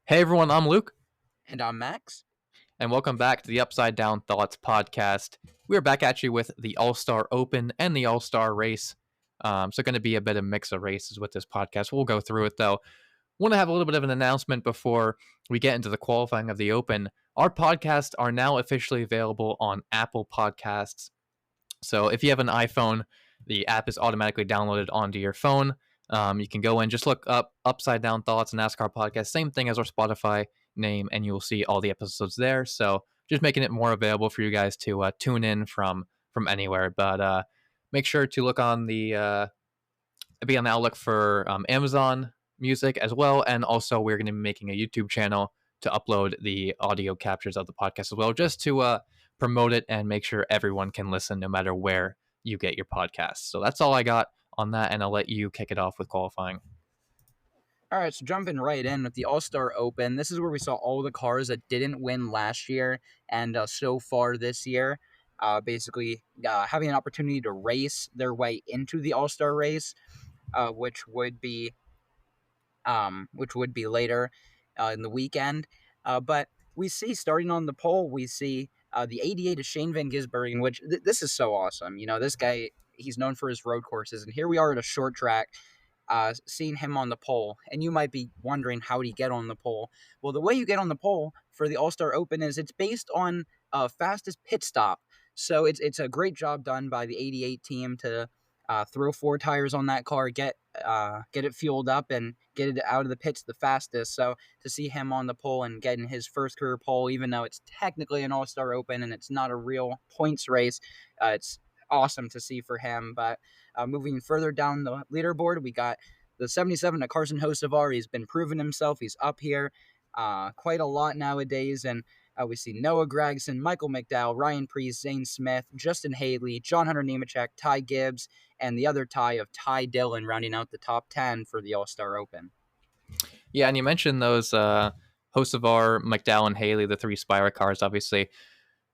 Hey everyone, I'm Luke, And I'm Max. and welcome back to the Upside Down Thoughts podcast. We're back at you with the All Star Open and the All Star Race. So, going to be a bit of mix of races with this podcast. We'll go through it though. Want to have a little bit of an announcement before we get into the qualifying of the Open. Our podcasts are now officially available on Apple Podcasts. So, if you have an iPhone, the app is automatically downloaded onto your phone. You can go and just look up Upside Down Thoughts and NASCAR podcast. Same thing as our Spotify name, and you'll see all the episodes there. So just making it more available for you guys to tune in from anywhere. But make sure to look on the be on the outlook for Amazon Music as well, and also we're going to be making a YouTube channel to upload the audio captures of the podcast as well, just to promote it and make sure everyone can listen no matter where you get your podcasts. So that's all I got on that, and I'll let you kick it off with qualifying. All right, so jumping right in with the All-Star Open, this is where we saw all the cars that didn't win last year and so far this year, basically having an opportunity to race their way into the All-Star race, which would be later in the weekend. But we see starting on the pole, we see the 88 of Shane Van Gisbergen, which this is so awesome. You know, this guy, he's known for his road courses, and here we are at a short track. Seeing him on the pole, and you might be wondering how did he get on the pole. Well, the way you get on the pole for the All-Star Open is it's based on fastest pit stop. So it's a great job done by the 88 team to throw four tires on that car, get it fueled up, and get it out of the pits the fastest. So to see him on the pole and getting his first career pole, even though it's technically an All-Star Open and it's not a real points race, it's awesome to see for him. But moving further down the leaderboard, we got the 77 of Carson Hocevar. He's been proving himself. He's up here quite a lot nowadays. And we see Noah Gragson, Michael McDowell, Ryan Preece, Zane Smith, Justin Haley, John Hunter Nemechek, Ty Gibbs, and the other tie of Ty Dillon rounding out the top 10 for the All-Star Open. Yeah, and you mentioned those Hocevar, McDowell, and Haley, the three Spira cars, obviously.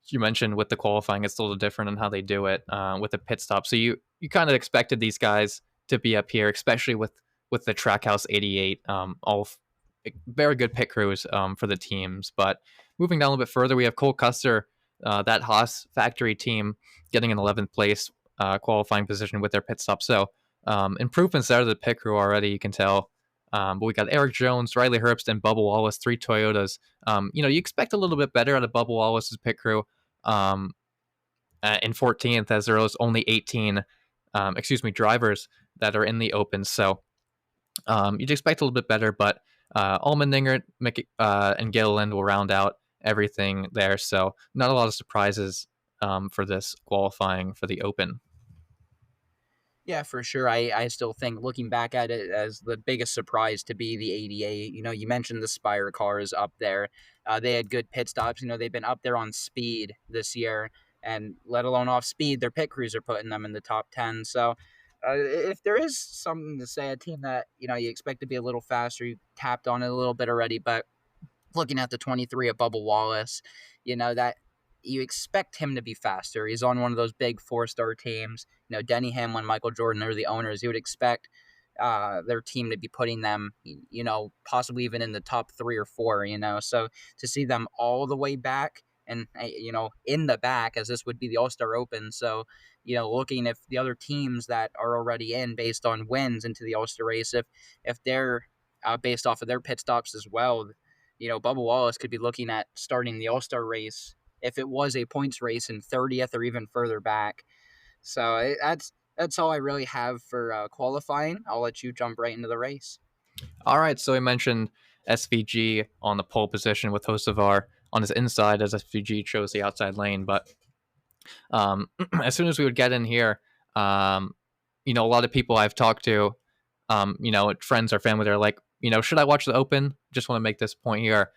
You mentioned with the qualifying, it's a little different on how they do it with the pit stop. So you kind of expected these guys to be up here, especially with the Trackhouse 88, very good pit crews for the teams. But moving down a little bit further, we have Cole Custer, that Haas factory team, getting an 11th place qualifying position with their pit stop. So improvements there to the pit crew already, you can tell. But we got Eric Jones, Riley Herbst, and Bubba Wallace, three Toyotas. You expect a little bit better out of Bubba Wallace's pit crew in 14th, as there was only 18 drivers that are in the Open. So you'd expect a little bit better, but Allmendinger and Gilliland will round out everything there. So not a lot of surprises for this qualifying for the Open. Yeah, for sure. I still think, looking back at it, as the biggest surprise to be the 88. You mentioned the Spire cars up there. They had good pit stops. They've been up there on speed this year, and let alone off speed, their pit crews are putting them in the top 10. So if there is something to say, a team that, you expect to be a little faster, you tapped on it a little bit already, but looking at the 23 of Bubba Wallace, that you expect him to be faster. He's on one of those big four-star teams. Denny Hamlin, Michael Jordan, they're the owners. You would expect their team to be putting them, possibly even in the top 3 or 4, So to see them all the way back and, in the back, as this would be the All-Star Open. So, looking if the other teams that are already in based on wins into the All-Star race, if they're based off of their pit stops as well, Bubba Wallace could be looking at starting the All-Star race if it was a points race in 30th or even further back. So that's all I really have for qualifying. I'll let you jump right into the race. All right, so we mentioned SVG on the pole position with Hocevar on his inside, as SVG chose the outside lane. But as soon as we would get in here, a lot of people I've talked to, friends or family, they're like, should I watch the Open? Just want to make this point here.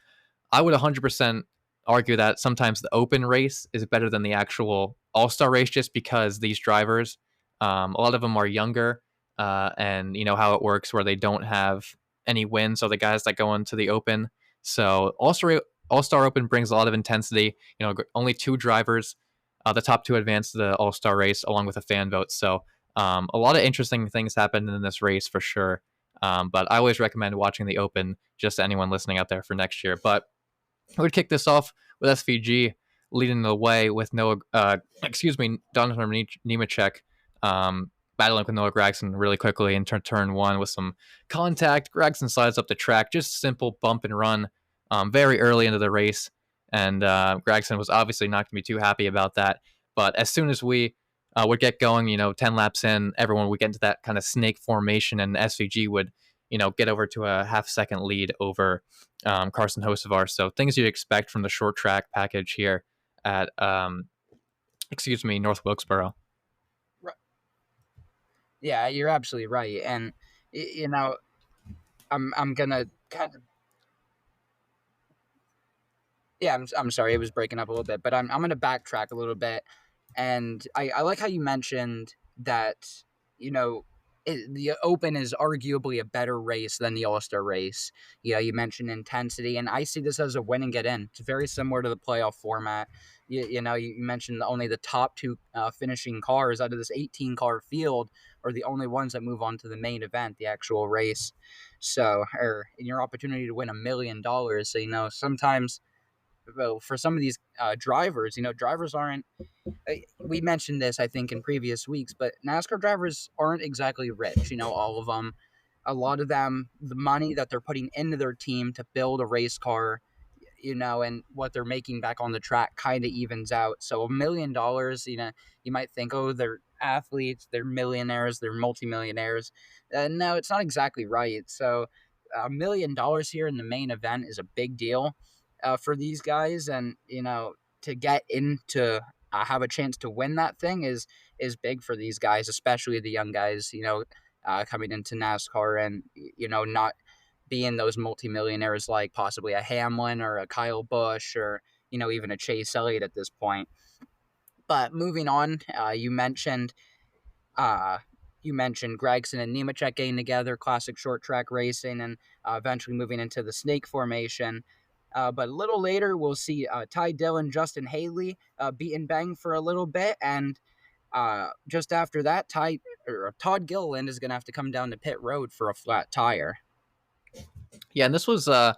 I would 100% argue that sometimes the Open race is better than the actual All-Star race, just because these drivers, a lot of them are younger, and how it works where they don't have any wins. So the guys that go into the Open, so All-Star Open brings a lot of intensity. Only 2 drivers, the top 2 advance to the All-Star race along with a fan vote. So a lot of interesting things happened in this race for sure. But I always recommend watching the Open just to anyone listening out there for next year. But I would kick this off with SVG leading the way with Noah, Donovan Nemechek, battling with Noah Gragson really quickly in turn one with some contact. Gragson slides up the track, just simple bump and run, very early into the race, and Gragson was obviously not going to be too happy about that. But as soon as we would get going, 10 laps in, everyone would get into that kind of snake formation, and SVG would, get over to a half-second lead over Carson Hocevar. So things you'd expect from the short track package here at, North Wilkesboro. Yeah, you're absolutely right, and I'm gonna kind of. Yeah, I'm sorry, it was breaking up a little bit, but I'm gonna backtrack a little bit, and I like how you mentioned that you know the Open is arguably a better race than the All Star race. You mentioned intensity, and I see this as a win and get in. It's very similar to the playoff format. You mentioned only the top two finishing cars out of this 18 car field are the only ones that move on to the main event, the actual race. So, or in your opportunity to win $1 million. So sometimes, well, for some of these drivers, drivers aren't. We mentioned this, I think, in previous weeks, but NASCAR drivers aren't exactly rich. All of them, a lot of them, the money that they're putting into their team to build a race car, and what they're making back on the track kind of evens out. So $1 million, you might think, oh, they're athletes, they're millionaires, they're multimillionaires. No, it's not exactly right. So $1 million here in the main event is a big deal for these guys, and to get into have a chance to win that thing is big for these guys, especially the young guys. Coming into NASCAR and not being those multimillionaires like possibly a Hamlin or a Kyle Busch or even a Chase Elliott at this point. But moving on, you mentioned Gragson and Nemechek getting together, classic short track racing, and eventually moving into the snake formation. But a little later, we'll see Ty Dillon, Justin Haley beat and bang for a little bit. And just after that, Todd Gilliland is going to have to come down to pit road for a flat tire. Yeah, and this was an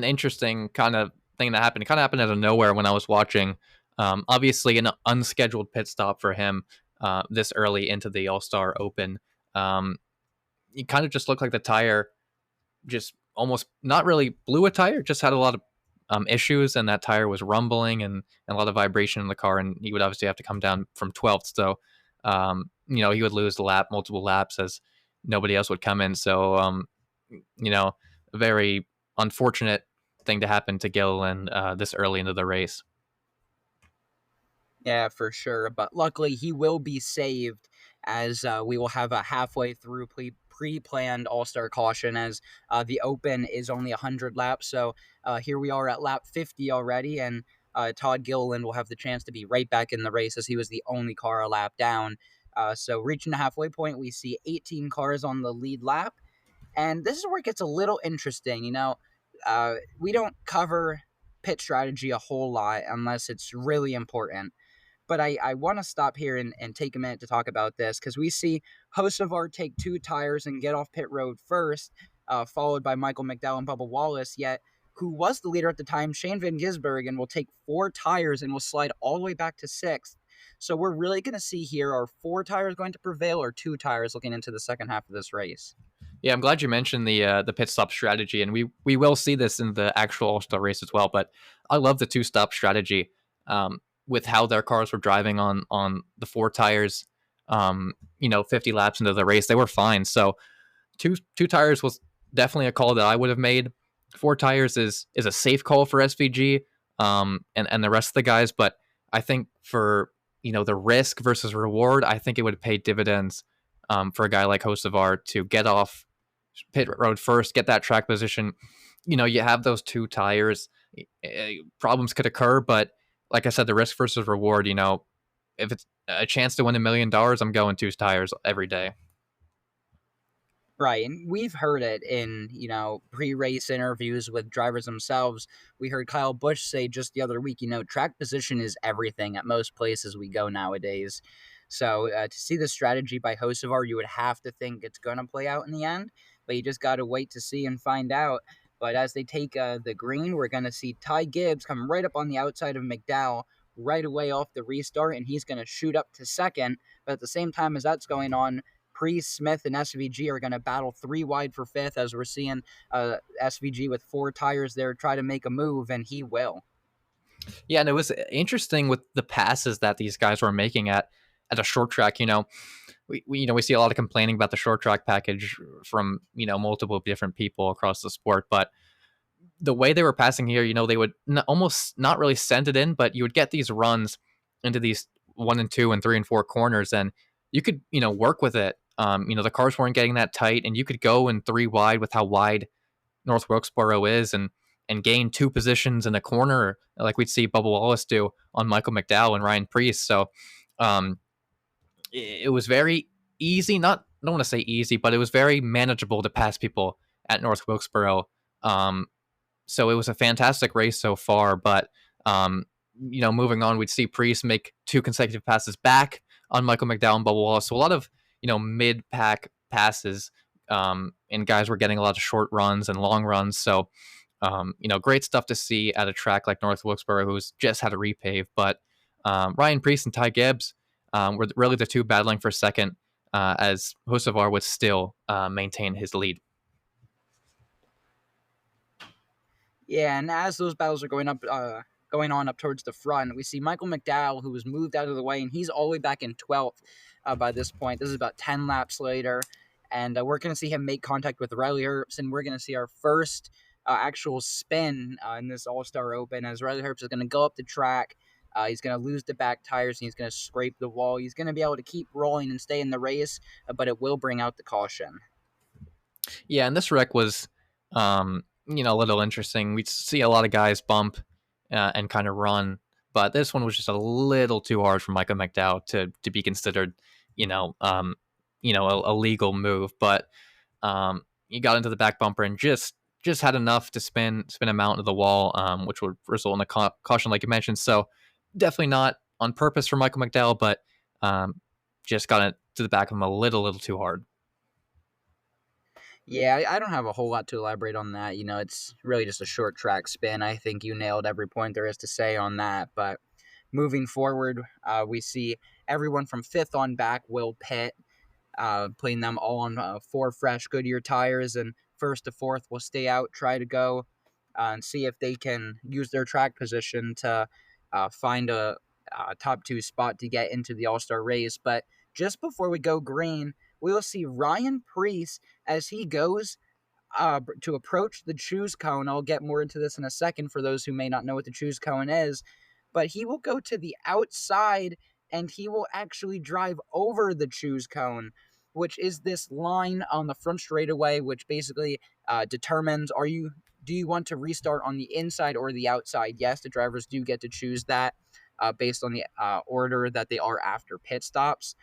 interesting kind of thing that happened. It kind of happened out of nowhere when I was watching. Obviously, an unscheduled pit stop for him this early into the All-Star Open. It kind of just looked like the tire just almost not really blew a tire, just had a lot of issues, and that tire was rumbling and a lot of vibration in the car, and he would obviously have to come down from 12th. So, he would lose the multiple laps as nobody else would come in. So, a very unfortunate thing to happen to Gilliland this early into the race. Yeah, for sure. But luckily, he will be saved as we will have a halfway through pre-planned All-Star caution as the Open is only 100 laps. So here we are at lap 50 already, and Todd Gilliland will have the chance to be right back in the race as he was the only car a lap down. So reaching the halfway point, we see 18 cars on the lead lap. And this is where it gets a little interesting. We don't cover pit strategy a whole lot unless it's really important. But I want to stop here and take a minute to talk about this because we see Hocevar take 2 tires and get off pit road first, followed by Michael McDowell and Bubba Wallace, yet who was the leader at the time, Shane Van Gisbergen, will take 4 tires and will slide all the way back to 6th. So we're really going to see here, are 4 tires going to prevail or 2 tires looking into the second half of this race? Yeah, I'm glad you mentioned the pit stop strategy, and we will see this in the actual All-Star race as well. But I love the 2-stop strategy. With how their cars were driving on the 4 tires, 50 laps into the race, they were fine. So two tires was definitely a call that I would have made. 4 tires is a safe call for SVG, and the rest of the guys. But I think for the risk versus reward, I think it would pay dividends for a guy like Hocevar to get off pit road first, get that track position. You have those 2 tires. Problems could occur, but like I said, the risk versus reward, if it's a chance to win $1 million, I'm going 2 tires every day. Right. And we've heard it in, pre-race interviews with drivers themselves. We heard Kyle Busch say just the other week, track position is everything at most places we go nowadays. So to see the strategy by Hocevar, you would have to think it's going to play out in the end. but you just got to wait to see and find out. But as they take the green, we're going to see Ty Gibbs come right up on the outside of McDowell right away off the restart, and he's going to shoot up to second. But at the same time as that's going on, Priest, Smith, and SVG are going to battle 3 wide for fifth, as we're seeing SVG with 4 tires there try to make a move, and he will. Yeah, and it was interesting with the passes that these guys were making at a short track. We see a lot of complaining about the short track package from multiple different people across the sport, but the way they were passing here, they would almost not really send it in, but you would get these runs into these 1 and 2 and 3 and 4 corners, and you could work with it. The cars weren't getting that tight, and you could go in 3 wide with how wide North Wilkesboro is, and gain 2 positions in a corner, like we'd see Bubba Wallace do on Michael McDowell and Ryan Preece. So it was very easy. I don't want to say easy, but it was very manageable to pass people at North Wilkesboro. So it was a fantastic race so far. But moving on, we'd see Preece make 2 consecutive passes back on Michael McDowell and Bubba Wallace. So a lot of mid-pack passes, and guys were getting a lot of short runs and long runs. So great stuff to see at a track like North Wilkesboro, who's just had a repave. But Ryan Preece and Ty Gibbs were really the 2 battling for second, as Hocevar would still maintain his lead. Yeah, and as those battles are going on up towards the front, we see Michael McDowell, who was moved out of the way, and he's all the way back in 12th by this point. This is about 10 laps later, and we're going to see him make contact with Riley Herbst, and we're going to see our first actual spin in this All-Star Open, as Riley Herbst is going to go up the track. He's going to lose the back tires, and he's going to scrape the wall. He's going to be able to keep rolling and stay in the race, but it will bring out the caution. Yeah, and this wreck was, a little interesting. We see a lot of guys bump and kind of run, but this one was just a little too hard for Michael McDowell to be considered, a legal move. But he got into the back bumper and just had enough to spin him out into the wall, which would result in a caution, like you mentioned. So definitely not on purpose for Michael McDowell, but just got it to the back of him a little too hard. Yeah, I don't have a whole lot to elaborate on that. It's really just a short track spin. I think you nailed every point there is to say on that. But moving forward, we see everyone from 5th on back will pit, putting them all on 4 fresh Goodyear tires, and 1st to 4th will stay out, try to go and see if they can use their track position to find a top 2 spot to get into the All-Star race. But just before we go green, we will see Ryan Preece as he goes to approach the choose cone. I'll get more into this in a second for those who may not know what the choose cone is, but he will go to the outside and he will actually drive over the choose cone, which is this line on the front straightaway, which basically determines do you want to restart on the inside or the outside? Yes, the drivers do get to choose that based on the order that they are after pit stops.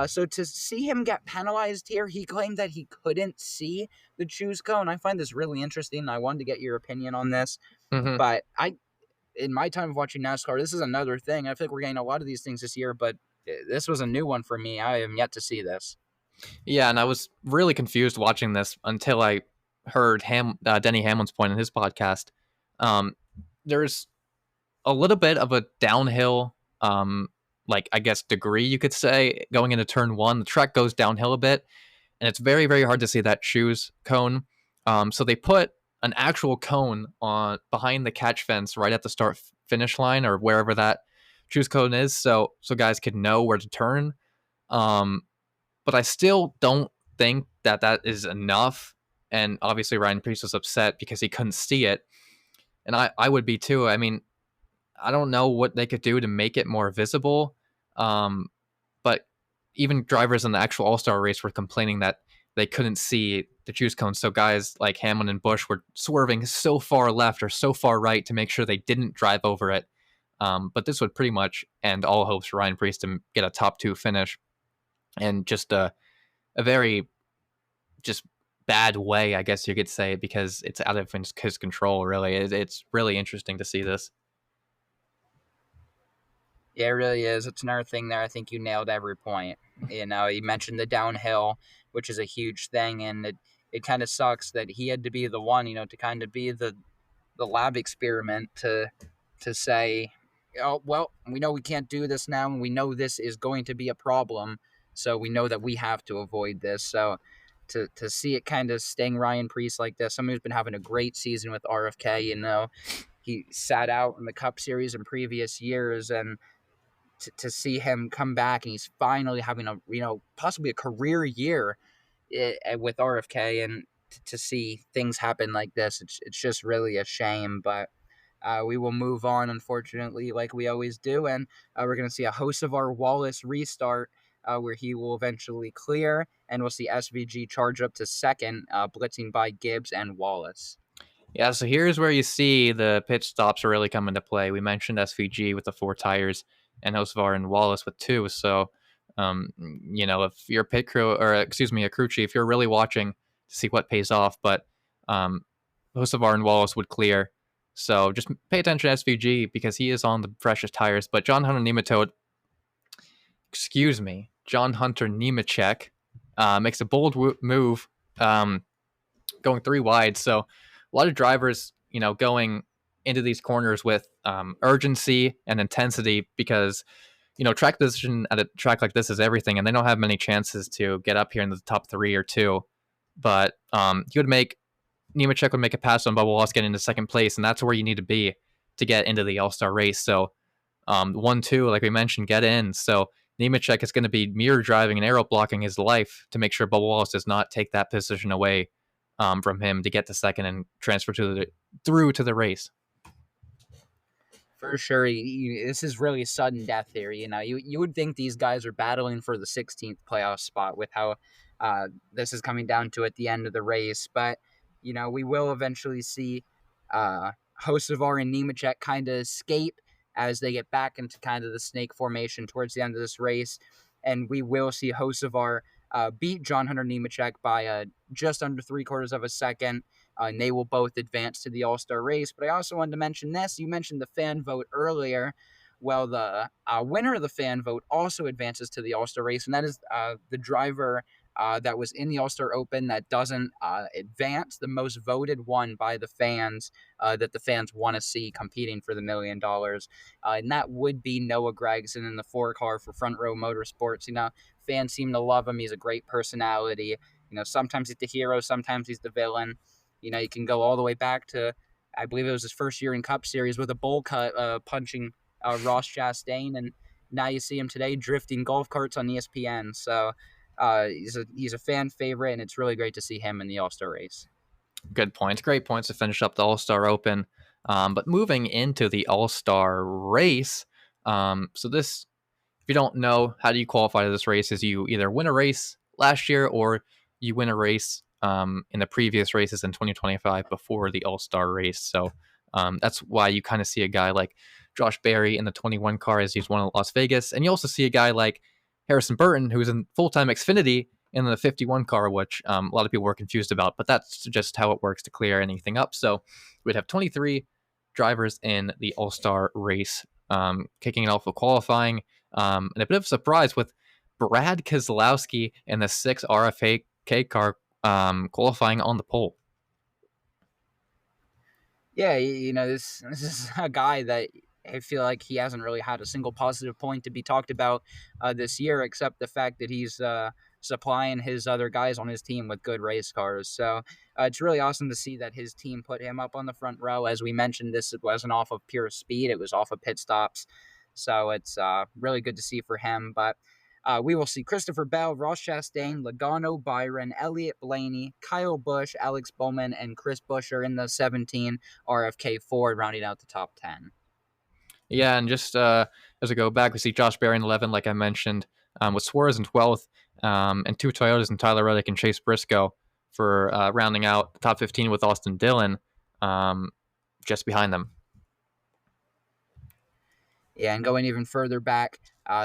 So to see him get penalized here, he claimed that he couldn't see the choose cone. I find this really interesting. I wanted to get your opinion on this. Mm-hmm. But in my time of watching NASCAR, this is another thing. I feel like we're getting a lot of these things this year, but this was a new one for me. I am yet to see this. Yeah, and I was really confused watching this until I heard Denny Hamlin's point in his podcast. There's a little bit of a downhill I guess degree you could say going into turn 1. The track goes downhill a bit, and it's very, very hard to see that choose cone. So they put an actual cone on behind the catch fence right at the start finish line or wherever that choose cone is, so guys could know where to turn. But I still don't think that is enough. And obviously Ryan Preece was upset because he couldn't see it, and I would be too. I mean, I don't know what they could do to make it more visible. But even drivers in the actual All-Star race were complaining that they couldn't see the choose cone. So guys like Hamlin and Busch were swerving so far left or so far right to make sure they didn't drive over it. But this would pretty much end all hopes for Ryan Preece to get a top 2 finish, and just a very just bad way, I guess you could say, because it's out of his control. Really, it's really interesting to see this. Yeah, it really is. It's another thing there. I think you nailed every point. You mentioned the downhill, which is a huge thing, and it kind of sucks that he had to be the one, to kind of be the lab experiment to say, oh well, we know we can't do this now, and we know this is going to be a problem, so we know that we have to avoid this. So to see it kind of sting Ryan Preece like this, someone who's been having a great season with RFK, he sat out in the Cup Series in previous years, and to see him come back and he's finally having a possibly a career year with RFK, and to see things happen like this, it's just really a shame. But we will move on, unfortunately, like we always do, and we're going to see a Hocevar Wallace restart, where he will eventually clear, and we'll see SVG charge up to second, blitzing by Gibbs and Wallace. Yeah, so here's where you see the pit stops really come into play. We mentioned SVG with the 4 tires and Hocevar and Wallace with 2. So, if you're a pit crew, or excuse me, a crew chief, you're really watching to see what pays off. But Hocevar and Wallace would clear. So just pay attention to SVG because he is on the freshest tires. But John Hunter Nemechek makes a bold move, going 3 wide. So a lot of drivers, going into these corners with urgency and intensity because, track position at a track like this is everything, and they don't have many chances to get up here in the top 3 or 2. But Nemechek would make a pass on Bubba Wallace getting into second place, and that's where you need to be to get into the All-Star race. So 1-2, like we mentioned, get in. So Nemechek is going to be mirror driving and aero blocking his life to make sure Bubba Wallace does not take that position away from him to get to second and transfer through to the race. For sure, this is really sudden death here. You would think these guys are battling for the 16th playoff spot with how this is coming down to at the end of the race. But, we will eventually see Hocevar and Nemechek kind of escape as they get back into kind of the snake formation towards the end of this race. And we will see Hocevar beat John Hunter Nemechek by just under 3/4 of a second. And they will both advance to the All-Star race. But I also wanted to mention this. You mentioned the fan vote earlier. Well, the winner of the fan vote also advances to the All-Star race, and that is the driver that was in the All-Star Open that doesn't advance, the most voted one by the fans, that the fans want to see competing for the $1 million. And that would be Noah Gragson in the 4-car for Front Row Motorsports. Fans seem to love him. He's a great personality. Sometimes he's the hero, sometimes he's the villain. You can go all the way back to, I believe it was his first year in Cup Series with a bowl cut, punching Ross Chastain, and now you see him today drifting golf carts on ESPN. So he's a fan favorite, and it's really great to see him in the All-Star race. Good points. Great points to finish up the All-Star Open. But moving into the All-Star race, so this, if you don't know, how do you qualify to this race, is you either win a race last year or you win a race in the previous races in 2025 before the All-Star race. So that's why you kind of see a guy like Josh Berry in the 21 car as he's won at Las Vegas. And you also see a guy like Harrison Burton, who's in full-time Xfinity in the 51 car, which a lot of people were confused about, but that's just how it works to clear anything up. So we'd have 23 drivers in the All-Star race, kicking it off with qualifying. And a bit of a surprise with Brad Keselowski in the 6 RFK car qualifying on the pole. Yeah, this is a guy that I feel like he hasn't really had a single positive point to be talked about this year, except the fact that he's supplying his other guys on his team with good race cars. So it's really awesome to see that his team put him up on the front row. As we mentioned, this wasn't off of pure speed. It was off of pit stops. So it's really good to see for him. But we will see Christopher Bell, Ross Chastain, Logano Byron, Elliott Blaney, Kyle Busch, Alex Bowman, and Chris Buescher in the 17 RFK Ford, rounding out the top 10. Yeah, and just as we go back, we see Josh Berry in 11, like I mentioned, with Suarez in 12th, and 2 Toyotas and Tyler Reddick and Chase Briscoe for rounding out the top 15 with Austin Dillon just behind them. Yeah, and going even further back,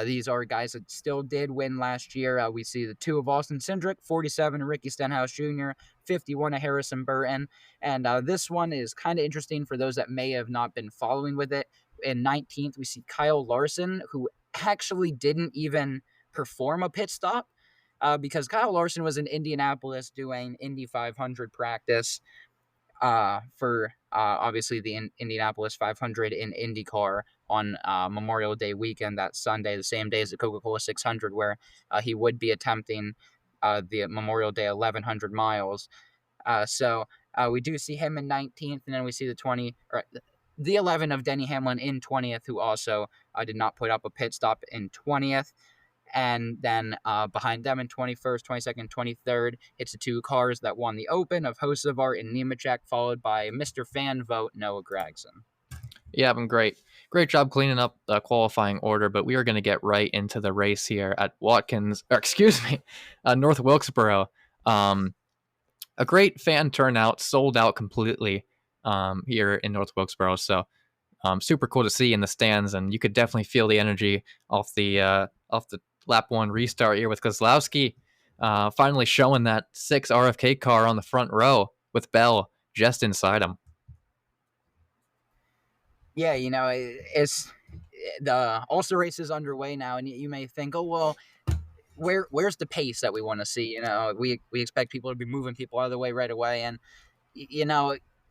these are guys that still did win last year. We see the 2 of Austin Cindric, 47 of Ricky Stenhouse Jr., 51 of Harrison Burton. And this one is kind of interesting for those that may have not been following with it. In 19th, we see Kyle Larson, who actually didn't even perform a pit stop. because Kyle Larson was in Indianapolis doing Indy 500 practice for obviously the Indianapolis 500 in IndyCar on Memorial Day weekend, that Sunday, the same day as the Coca-Cola 600, where he would be attempting the Memorial Day 1,100 miles. So we do see him in 19th, and then we see the 11 of Denny Hamlin in 20th, who also did not put up a pit stop in 20th. And then behind them in 21st, 22nd, 23rd, it's the two cars that won the Open of Hocevar and Nemechek, followed by Mr. Fan Vote, Noah Gragson. Yeah, I'm great. Great job cleaning up the qualifying order, but we are going to get right into the race here at North Wilkesboro. A great fan turnout, sold out completely here in North Wilkesboro. So super cool to see in the stands, and you could definitely feel the energy off the lap one restart here with Keselowski finally showing that 6 RFK car on the front row with Bell just inside him. Yeah, it's the All-Star race is underway now, and you may think, oh, well, where's the pace that we want to see? We expect people to be moving people out of the way right away, and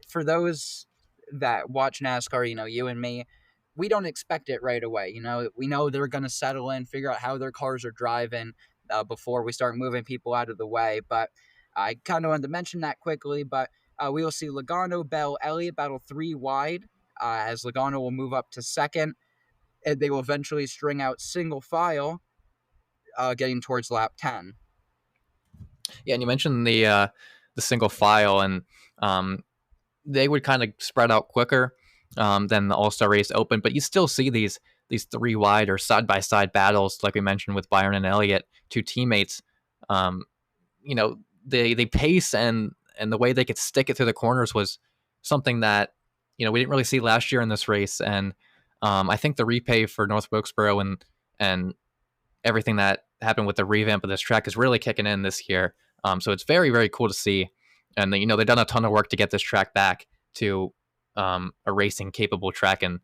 for those that watch NASCAR, you and me, we don't expect it right away. We know they're going to settle in, figure out how their cars are driving before we start moving people out of the way. But I kind of wanted to mention that quickly. But we will see Logano, Bell, Elliott battle 3 wide as Logano will move up to second. And they will eventually string out single file getting towards lap 10. Yeah, and you mentioned the single file, and they would kind of spread out quicker than the All-Star Race Open, but you still see these 3 wide or side-by-side battles, like we mentioned with Byron and Elliott, 2 teammates. The pace and the way they could stick it through the corners was something that, we didn't really see last year in this race. And I think the repay for North Wilkesboro and everything that happened with the revamp of this track is really kicking in this year. So it's very, very cool to see. And they've done a ton of work to get this track back to a racing capable track, and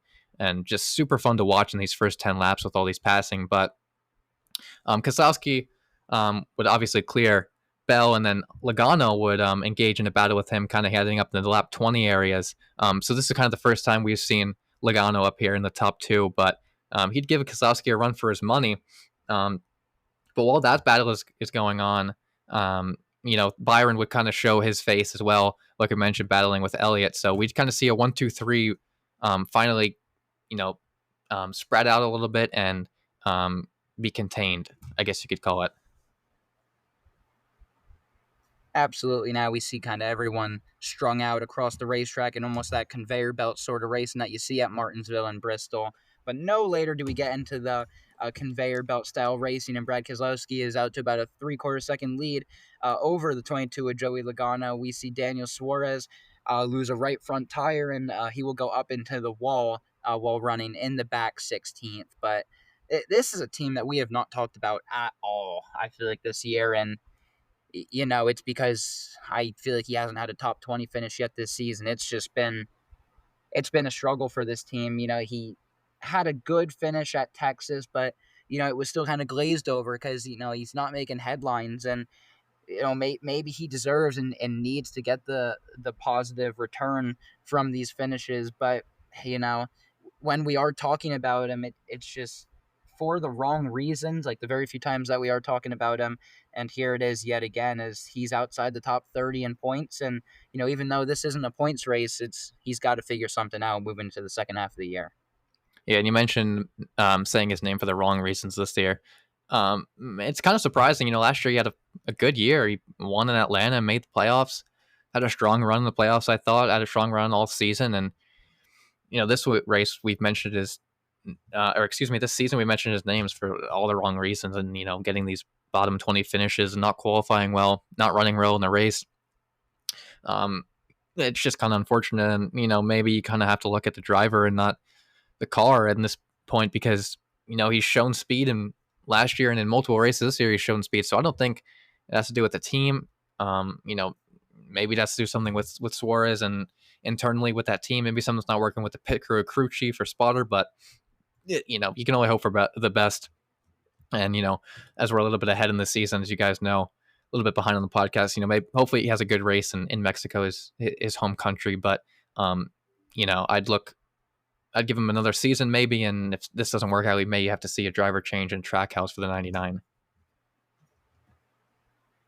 just super fun to watch in these first 10 laps with all these passing. But Keselowski would obviously clear Bell, and then Logano would engage in a battle with him, kind of heading up in the lap 20 areas. So this is kind of the first time we've seen Logano up here in the top 2, but he'd give Keselowski a run for his money. But while that battle is going on, Byron would kind of show his face as well, like I mentioned, battling with Elliott. So we'd kind of see a 1, 2, 3 finally, spread out a little bit and be contained, I guess you could call it. Absolutely. Now we see kind of everyone strung out across the racetrack and almost that conveyor belt sort of racing that you see at Martinsville and Bristol. But no later do we get into the conveyor belt style racing, and Brad Keselowski is out to about a 3/4 second lead over the 22 of Joey Logano. We see Daniel Suarez lose a right front tire, and he will go up into the wall while running in the back 16th. But this is a team that we have not talked about at all, I feel like, this year. And it's because I feel like he hasn't had a top 20 finish yet this season. It's been a struggle for this team. He had a good finish at Texas, but it was still kind of glazed over because he's not making headlines, and maybe he deserves and needs to get the positive return from these finishes. But when we are talking about him, it's just for the wrong reasons, like the very few times that we are talking about him. And here it is yet again, as he's outside the top 30 in points. And, even though this isn't a points race, he's got to figure something out moving into the second half of the year. Yeah, and you mentioned saying his name for the wrong reasons this year. It's kind of surprising. Last year he had a good year. He won in Atlanta, made the playoffs, had a strong run in the playoffs, I thought, had a strong run all season. And, this race we've mentioned this season we mentioned his names for all the wrong reasons, and, getting these bottom 20 finishes and not qualifying well, not running well in the race. It's just kind of unfortunate. And, maybe you kind of have to look at the driver and not the car at this point, because, he's shown speed in last year and in multiple races this year, he's shown speed. So I don't think it has to do with the team. Maybe it has to do something with Suarez and internally with that team. Maybe something's not working with the pit crew chief or spotter, but you can only hope for the best. And, as we're a little bit ahead in the season, as you guys know, a little bit behind on the podcast, maybe hopefully he has a good race in Mexico, his home country. But, I'd give him another season maybe. And if this doesn't work out, we may have to see a driver change in Trackhouse for the 99.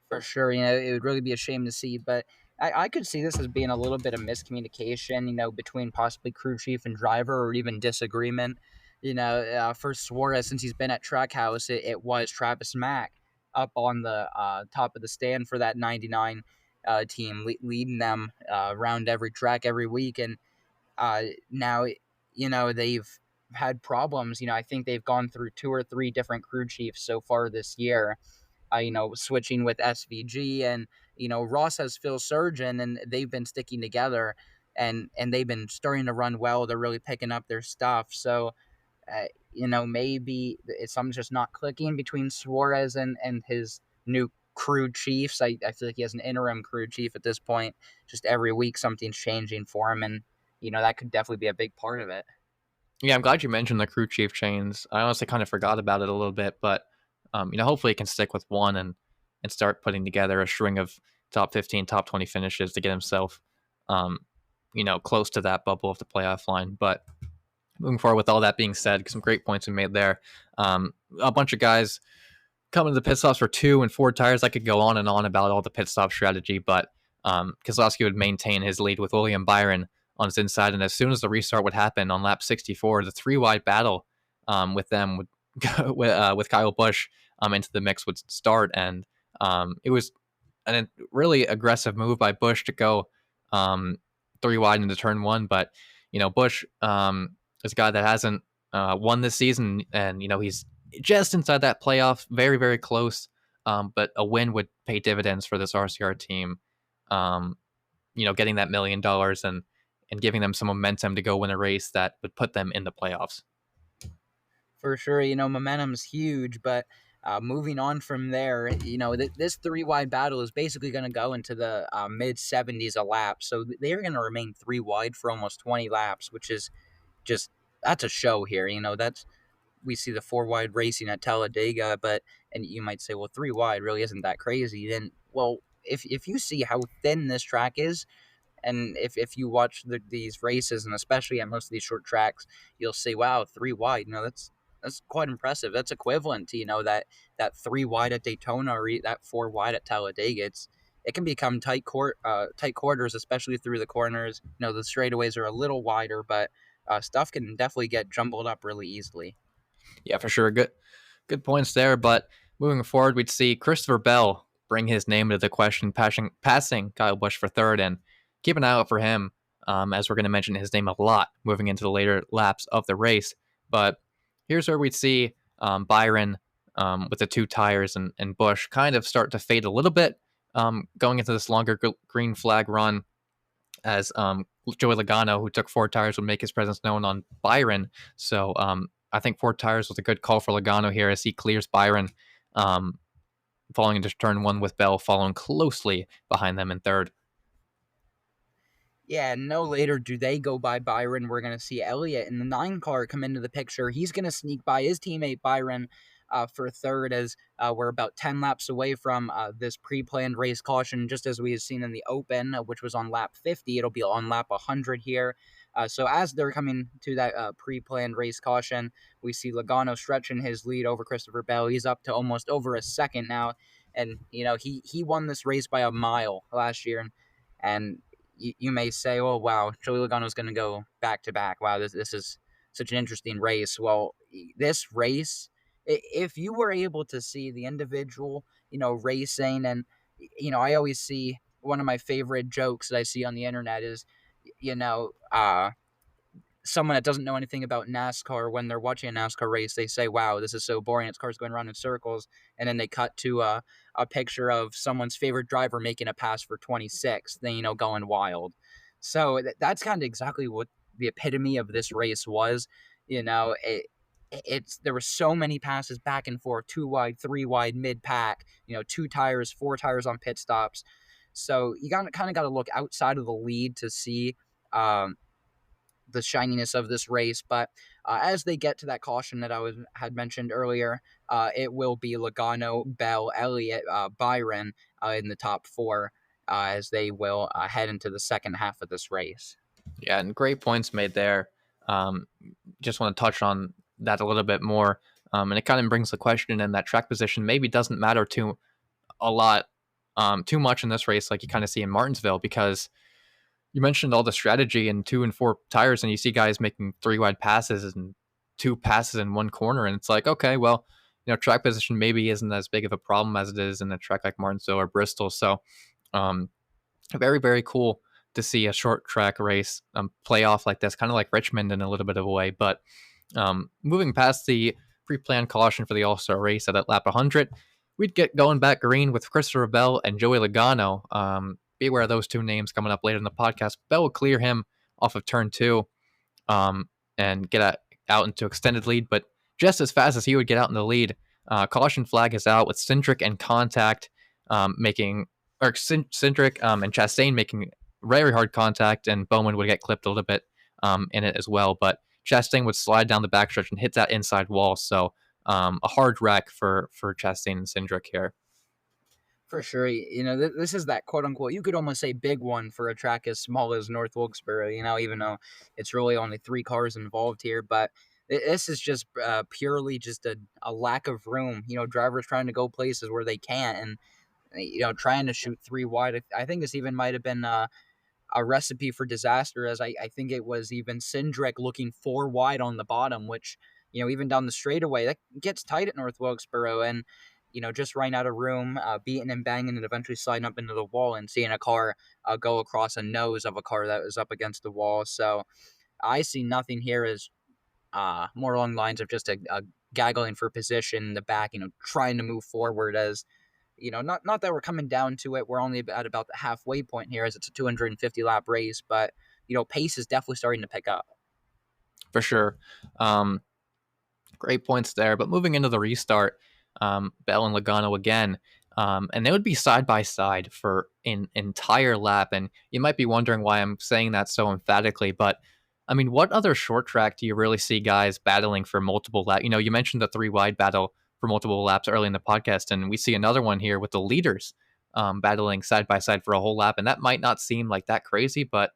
For sure, it would really be a shame to see, but I could see this as being a little bit of miscommunication, between possibly crew chief and driver, or even disagreement. For Suarez, since he's been at Trackhouse, it was Travis Mack up on the top of the stand for that 99 team, leading them around every track every week. And now, they've had problems. I think they've gone through 2 or 3 different crew chiefs so far this year, switching with SVG, and Ross has Phil Surgeon, and they've been sticking together, and they've been starting to run well. They're really picking up their stuff. So, maybe something's just not clicking between Suarez and his new crew chiefs. I feel like he has an interim crew chief at this point. Just every week something's changing for him, and that could definitely be a big part of it. Yeah, I'm glad you mentioned the crew chief chains. I honestly kind of forgot about it a little bit, but hopefully he can stick with one and start putting together a string of top 15, top 20 finishes to get himself, close to that bubble of the playoff line. But moving forward, with all that being said, some great points we made there. A bunch of guys coming to the pit stops for 2 and 4 tires. I could go on and on about all the pit stop strategy, but Keselowski would maintain his lead with William Byron on his inside, and as soon as the restart would happen on lap 64, the 3-wide battle with them would with Kyle Busch into the mix would start, and it was a really aggressive move by Busch to go 3 wide into turn 1. But Busch is a guy that hasn't won this season, and he's just inside that playoff, very very close. But a win would pay dividends for this RCR team. Getting that $1 million and giving them some momentum to go win a race that would put them in the playoffs. For sure, momentum's huge, but moving on from there, this 3-wide battle is basically going to go into the mid-70s a lap, so they're going to remain 3 wide for almost 20 laps, which is that's a show here. We see the 4-wide racing at Talladega, and you might say, well, 3 wide really isn't that crazy. Then, well, if you see how thin this track is, and if you watch these races, and especially at most of these short tracks, you'll say, wow, 3 wide. That's quite impressive. That's equivalent to that 3 wide at Daytona, or that 4 wide at Talladega. It can become tight quarters, especially through the corners. The straightaways are a little wider, but stuff can definitely get jumbled up really easily. Yeah, for sure. Good points there. But moving forward, we'd see Christopher Bell bring his name into the question, passing Kyle Busch for 3rd, and keep an eye out for him, as we're going to mention his name a lot moving into the later laps of the race. But here's where we'd see Byron with the 2 tires and Busch kind of start to fade a little bit going into this longer green flag run, as Joey Logano, who took 4 tires, would make his presence known on Byron. So I think 4 tires was a good call for Logano here as he clears Byron, falling into turn 1 with Bell following closely behind them in 3rd. Yeah, no later do they go by Byron. We're going to see Elliott in the 9 car come into the picture. He's going to sneak by his teammate Byron for 3rd, as we're about 10 laps away from this pre-planned race caution, just as we had seen in the Open, which was on lap 50. It'll be on lap 100 here. So as they're coming to that pre-planned race caution, we see Logano stretching his lead over Christopher Bell. He's up to almost over a second now. And, he won this race by a mile last year. And you may say, oh, wow, Joey Logano's going to go back-to-back. Wow, this is such an interesting race. Well, this race, if you were able to see the individual, racing, and, I always see one of my favorite jokes that I see on the internet is, someone that doesn't know anything about NASCAR, when they're watching a NASCAR race, they say, wow, this is so boring. Its car's going around in circles. And then they cut to a picture of someone's favorite driver making a pass for 26th, then, going wild. So that's kind of exactly what the epitome of this race was. There were so many passes back and forth, 2 wide, 3 wide, mid pack, 2 tires, 4 tires on pit stops. So you kind of got to look outside of the lead to see the shininess of this race. But as they get to that caution that had mentioned earlier, it will be Logano, Bell, Elliott, Byron in the top four as they will head into the second half of this race. Yeah, and great points made there. Um, just want to touch on that a little bit more. And it kind of brings the question in that track position maybe doesn't matter a lot, too much in this race, like you kind of see in Martinsville, because you mentioned all the strategy in 2 and 4 tires, and you see guys making 3 wide passes and 2 passes in one corner, and it's like, okay, well, track position maybe isn't as big of a problem as it is in a track like Martinsville or Bristol. So, um, very, very cool to see a short track race play off like this, kind of like Richmond in a little bit of a way. But moving past the pre-planned caution for the All-Star race at lap 100, we'd get going back green with Christopher Bell and Joey Logano. Be aware of those two names coming up later in the podcast. Bell will clear him off of turn 2 and get out into extended lead, but just as fast as he would get out in the lead, caution flag is out with Cindric and Contact making, or Cindric and Chastain making very hard contact, and Bowman would get clipped a little bit in it as well. But Chastain would slide down the backstretch and hit that inside wall. So a hard wreck for Chastain and Cindric here. For sure. This is that quote unquote, you could almost say big one for a track as small as North Wilkesboro, even though it's really only 3 cars involved here. But this is just purely just a lack of room, drivers trying to go places where they can't, and, trying to shoot 3 wide. I think this even might have been a recipe for disaster, as I think it was even Cindric looking 4 wide on the bottom, which, even down the straightaway, that gets tight at North Wilkesboro. And just running out of room, beating and banging, and eventually sliding up into the wall and seeing a car go across a nose of a car that was up against the wall. So I see nothing here as more along the lines of just a gaggling for position in the back, trying to move forward as, not that we're coming down to it. We're only at about the halfway point here as it's a 250 lap race, but, pace is definitely starting to pick up. For sure. Great points there. But moving into the restart, Bell and Logano again, and they would be side by side for an entire lap. And you might be wondering why I'm saying that so emphatically, but I mean, what other short track do you really see guys battling for multiple laps? You mentioned the 3 wide battle for multiple laps early in the podcast, and we see another one here with the leaders battling side by side for a whole lap. And that might not seem like that crazy, but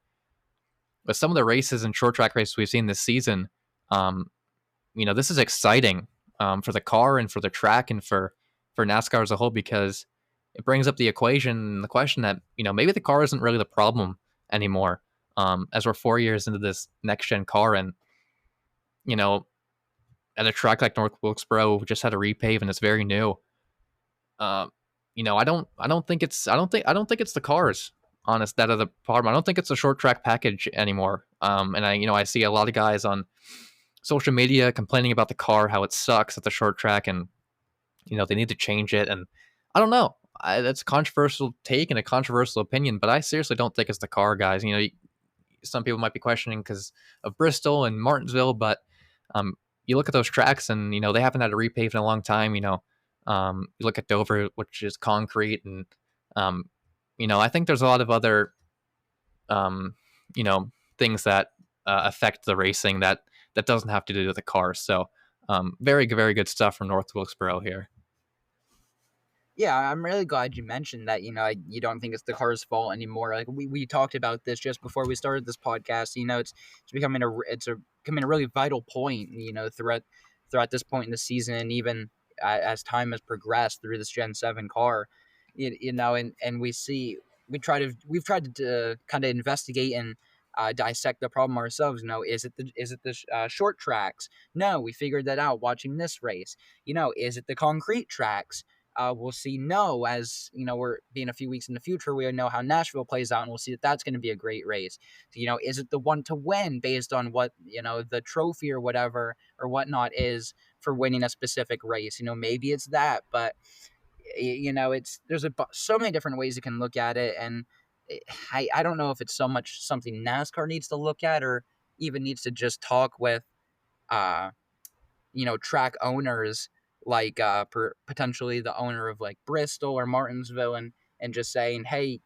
with some of the races and short track races we've seen this season, this is exciting for the car and for the track and for NASCAR as a whole, because it brings up the equation and the question that, maybe the car isn't really the problem anymore, as we're 4 years into this next gen car. And, at a track like North Wilkesboro, we just had a repave and it's very new. I don't think it's the cars, honest, that are the problem. I don't think it's a short track package anymore. And I see a lot of guys on social media complaining about the car, how it sucks at the short track, and they need to change it. And I don't know, that's a controversial take and a controversial opinion, but I seriously don't think it's the car, guys. Some people might be questioning because of Bristol and Martinsville, but you look at those tracks and they haven't had a repave in a long time. You look at Dover, which is concrete, and I think there's a lot of other things that affect the racing that doesn't have to do with the cars. So very, very good stuff from North Wilkesboro here. Yeah, I'm really glad you mentioned that, you don't think it's the car's fault anymore. Like we talked about this just before we started this podcast. It's becoming becoming a really vital point, throughout this point in the season, and even as time has progressed through this Gen 7 car, and we've tried to kind of investigate and dissect the problem ourselves. Is it the short tracks? No, we figured that out watching this race. Is it the concrete tracks? We'll see. No, as we're being a few weeks in the future, we know how Nashville plays out, and we'll see that that's going to be a great race. So, is it the one to win based on what the trophy or whatever or whatnot is for winning a specific race? Maybe it's that, but there's so many different ways you can look at it, and I don't know if it's so much something NASCAR needs to look at, or even needs to just talk with track owners, like potentially the owner of like Bristol or Martinsville, and just saying, hey,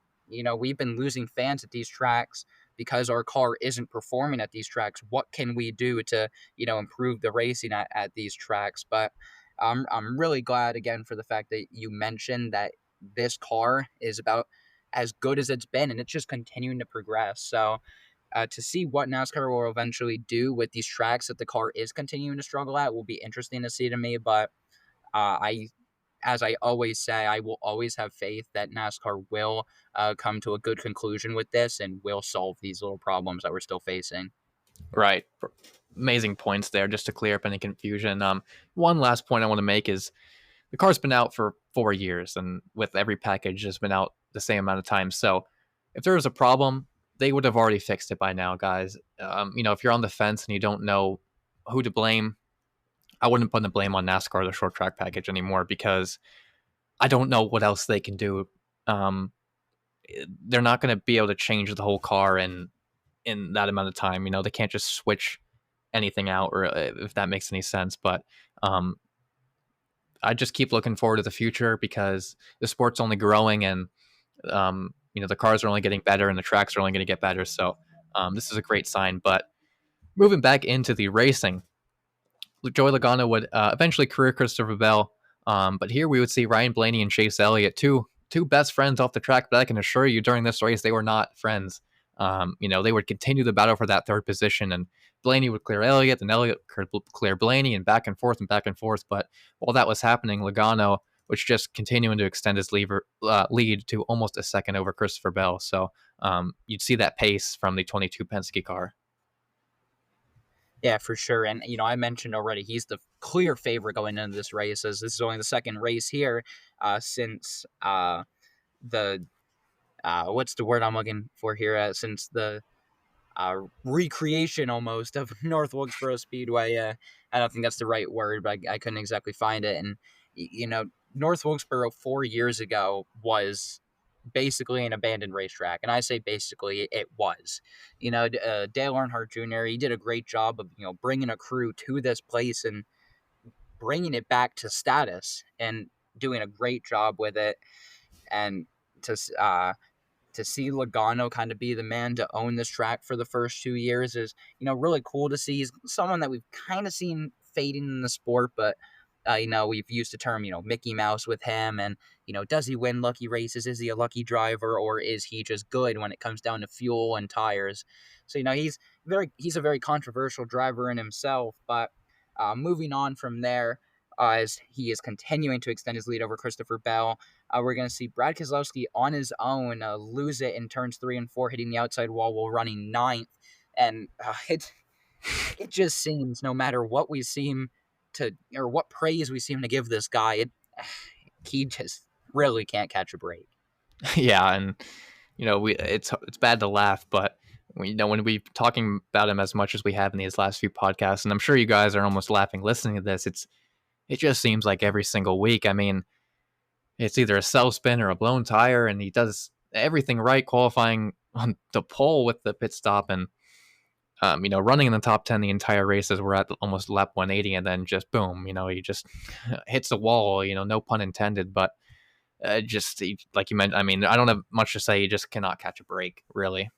we've been losing fans at these tracks because our car isn't performing at these tracks, what can we do to, improve the racing at these tracks? But I'm really glad again for the fact that you mentioned that this car is about as good as it's been, and it's just continuing to progress. So to see what NASCAR will eventually do with these tracks that the car is continuing to struggle at will be interesting to see to me. But I as I always say, I will always have faith that NASCAR will come to a good conclusion with this and will solve these little problems that we're still facing. Right. Amazing points there, just to clear up any confusion. One last point I want to make is the car's been out for 4 years, and with every package, it's been out the same amount of time. So if there was a problem, they would have already fixed it by now, guys. If you're on the fence and you don't know who to blame, I wouldn't put the blame on NASCAR, the short track package, anymore, because I don't know what else they can do. Um, they're not going to be able to change the whole car in that amount of time. They can't just switch anything out, or if that makes any sense. But um, I just keep looking forward to the future, because the sport's only growing, and the cars are only getting better, and the tracks are only going to get better. So this is a great sign. But moving back into the racing, Joey Logano would eventually career Christopher Bell. But here we would see Ryan Blaney and Chase Elliott, two best friends off the track. But I can assure you, during this race, they were not friends. They would continue the battle for that third position, and Blaney would clear Elliott, and Elliott could clear Blaney, and back and forth and back and forth. But while that was happening, Logano was just continuing to extend his lead to almost a second over Christopher Bell. So you'd see that pace from the 22 Penske car. Yeah, for sure. And, I mentioned already, he's the clear favorite going into this race, as this is only the second race here since the, what's the word I'm looking for here? Since the recreation almost of North Wilkesboro Speedway. I don't think that's the right word, but I couldn't exactly find it. And, North Wilkesboro 4 years ago was basically an abandoned racetrack. And I say basically, it was. Dale Earnhardt Jr., he did a great job of, bringing a crew to this place and bringing it back to status and doing a great job with it. And to see Logano kind of be the man to own this track for the first 2 years is, really cool to see. He's someone that we've kind of seen fading in the sport, but we've used the term, Mickey Mouse with him. And, does he win lucky races? Is he a lucky driver, or is he just good when it comes down to fuel and tires? So, he's a very controversial driver in himself. But moving on from there, as he is continuing to extend his lead over Christopher Bell, we're going to see Brad Keselowski on his own lose it in turns 3 and 4, hitting the outside wall while running ninth. And it just seems, no matter what we seem to, or what praise we seem to give this guy, he just really can't catch a break. Yeah, and it's bad to laugh, but when we talking about him as much as we have in these last few podcasts, and I'm sure you guys are almost laughing listening to this, it just seems like every single week. I mean, it's either a self spin or a blown tire, and he does everything right, qualifying on the pole with the pit stop, and running in the top 10 the entire race as we're at almost lap 180, and then just boom, he just hits the wall, no pun intended. But like you mentioned, I mean, I don't have much to say. He just cannot catch a break, really.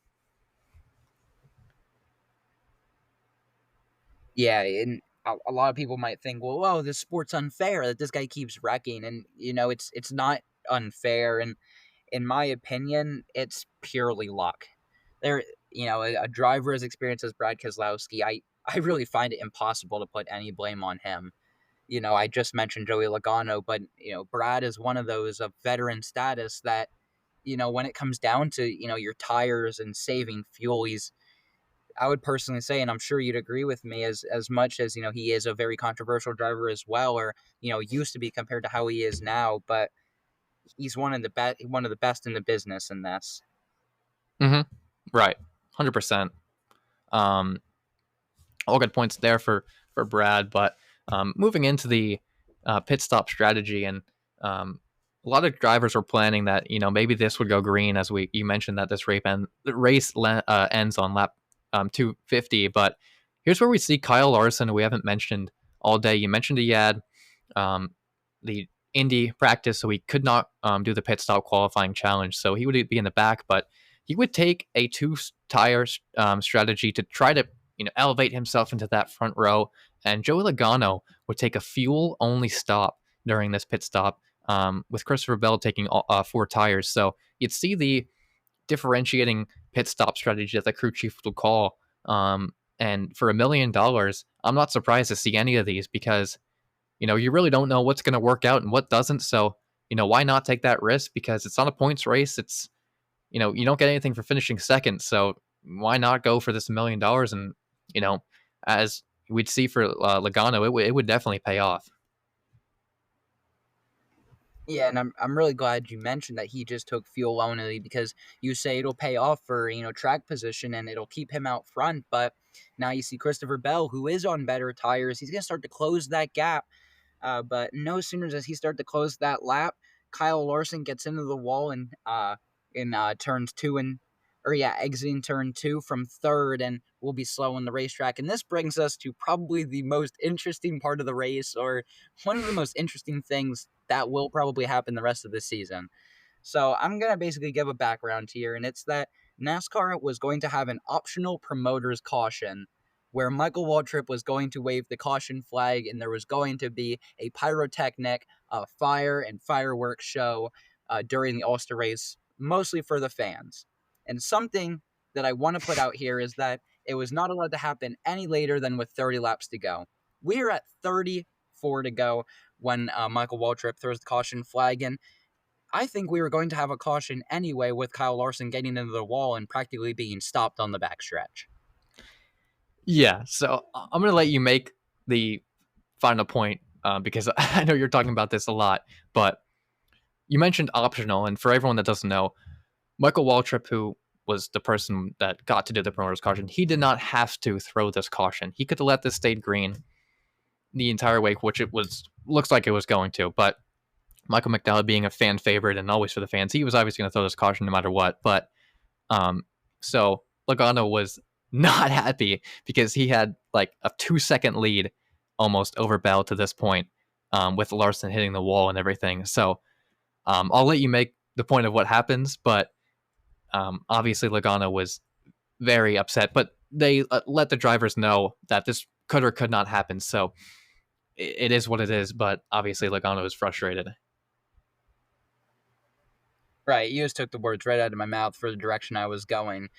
Yeah, and a lot of people might think, well, this sport's unfair that this guy keeps wrecking, and it's not unfair. And in my opinion, it's purely luck. There, a driver as experienced as Brad Keselowski, I really find it impossible to put any blame on him. I just mentioned Joey Logano, but Brad is one of those of veteran status that, when it comes down to your tires and saving fuel, I would personally say, and I'm sure you'd agree with me, as much as he is a very controversial driver as well, or used to be compared to how he is now, but he's one of the best in the business in this. Mm-hmm. Right, 100%. All good points there for Brad, but moving into the pit stop strategy, and a lot of drivers were planning that maybe this would go green, as you mentioned that this race ends on lap 250. But here's where we see Kyle Larson, who we haven't mentioned all day. You mentioned he had the Indy practice, so he could not do the pit stop qualifying challenge, so he would be in the back. But he would take a two-tire strategy to try to elevate himself into that front row, and Joey Logano would take a fuel-only stop during this pit stop, with Christopher Bell taking four tires. So you'd see the differentiating pit stop strategy that the crew chief will call. And for $1 million, I'm not surprised to see any of these because, you really don't know what's going to work out and what doesn't. So, why not take that risk? Because it's not a points race. It's, you don't get anything for finishing second. So why not go for this $1 million? And, as we'd see for Logano, it would definitely pay off. Yeah, and I'm really glad you mentioned that he just took fuel only, because you say it'll pay off for, track position and it'll keep him out front. But now you see Christopher Bell, who is on better tires. He's going to start to close that gap. But no sooner does he start to close that lap, Kyle Larson gets into the wall in turns 2 and exiting turn 2 from third, and will be slow on the racetrack. And this brings us to probably the most interesting part of the race, or one of the most interesting things that will probably happen the rest of the season. So I'm going to basically give a background here, and it's that NASCAR was going to have an optional promoter's caution where Michael Waltrip was going to wave the caution flag, and there was going to be a pyrotechnic, fire and fireworks show during the All-Star race, mostly for the fans. And something that I want to put out here is that it was not allowed to happen any later than with 30 laps to go. We are at 34 to go when Michael Waltrip throws the caution flag in. I think we were going to have a caution anyway, with Kyle Larson getting into the wall and practically being stopped on the backstretch. Yeah, so I'm going to let you make the final point because I know you're talking about this a lot, but you mentioned optional, and for everyone that doesn't know, Michael Waltrip, who was the person that got to do the promoter's caution, he did not have to throw this caution. He could have let this stay green the entire week, which looks like it was going to, but Michael McDowell, being a fan favorite and always for the fans, he was obviously going to throw this caution no matter what. But so Logano was not happy because he had like a 2-second lead almost over Bell to this point, with Larson hitting the wall and everything. So I'll let you make the point of what happens, but obviously Logano was very upset. But they let the drivers know that this could or could not happen. So it is what it is. But obviously Logano is frustrated. Right, you just took the words right out of my mouth for the direction I was going.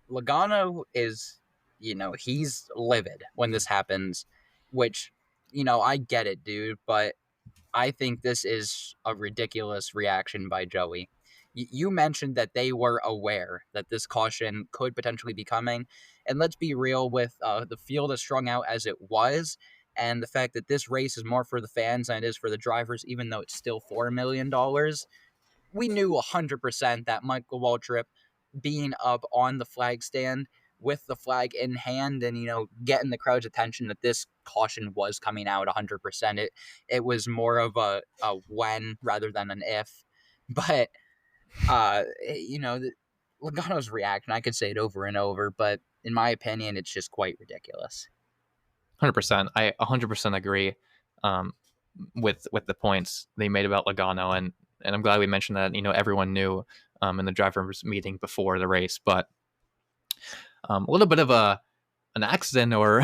Logano is, he's livid when this happens, which, I get it, dude, but I think this is a ridiculous reaction by Joey. You mentioned that they were aware that this caution could potentially be coming, and let's be real, with the field as strung out as it was, and the fact that this race is more for the fans than it is for the drivers, even though it's still $4 million, we knew 100% that Michael Waltrip being up on the flag stand with the flag in hand and, getting the crowd's attention, that this caution was coming out 100%. It was more of a when rather than an if. But, Logano's reaction, I could say it over and over, but in my opinion, it's just quite ridiculous. 100%. I 100% agree with the points they made about Logano, and I'm glad we mentioned that. Everyone knew in the drivers' meeting before the race, but a little bit of an accident or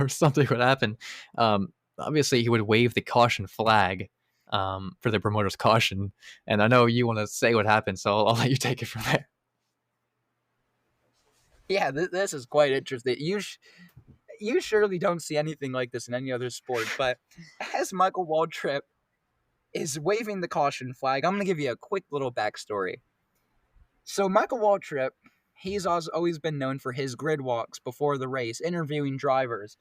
something would happen. Obviously, he would wave the caution flag for the promoter's caution, and I know you want to say what happened, so I'll let you take it from there. Yeah, this is quite interesting. You surely don't see anything like this in any other sport, but as Michael Waltrip is waving the caution flag, I'm going to give you a quick little backstory. So Michael Waltrip, he's always been known for his grid walks before the race, interviewing drivers,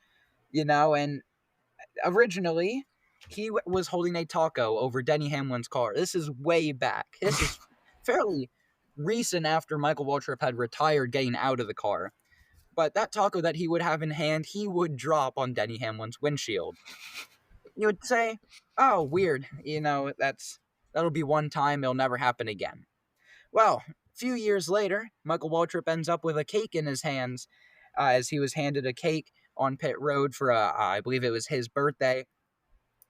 and originally he was holding a taco over Denny Hamlin's car. This is way back. This is fairly recent after Michael Waltrip had retired, getting out of the car. But that taco that he would have in hand, he would drop on Denny Hamlin's windshield. You would say, oh, weird. That'll be one time. It'll never happen again. Well, a few years later, Michael Waltrip ends up with a cake in his hands, as he was handed a cake on pit road for, I believe it was his birthday.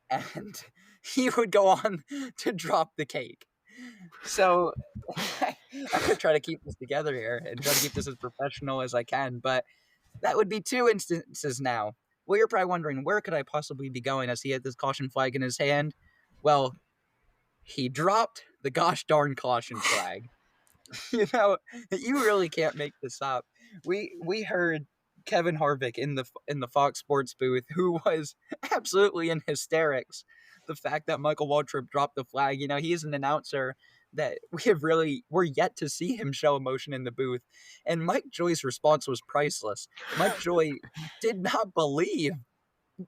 And he would go on to drop the cake. So I'm gonna try to keep this together here and try to keep this as professional as I can. But that would be two instances now. Well, you're probably wondering, where could I possibly be going as he had this caution flag in his hand? Well, he dropped the gosh darn caution flag. You really can't make this up. We heard Kevin Harvick in the Fox Sports booth, who was absolutely in hysterics. The fact that Michael Waltrip dropped the flag, he is an announcer that we're yet to see him show emotion in the booth. And Mike Joy's response was priceless. Mike Joy did not believe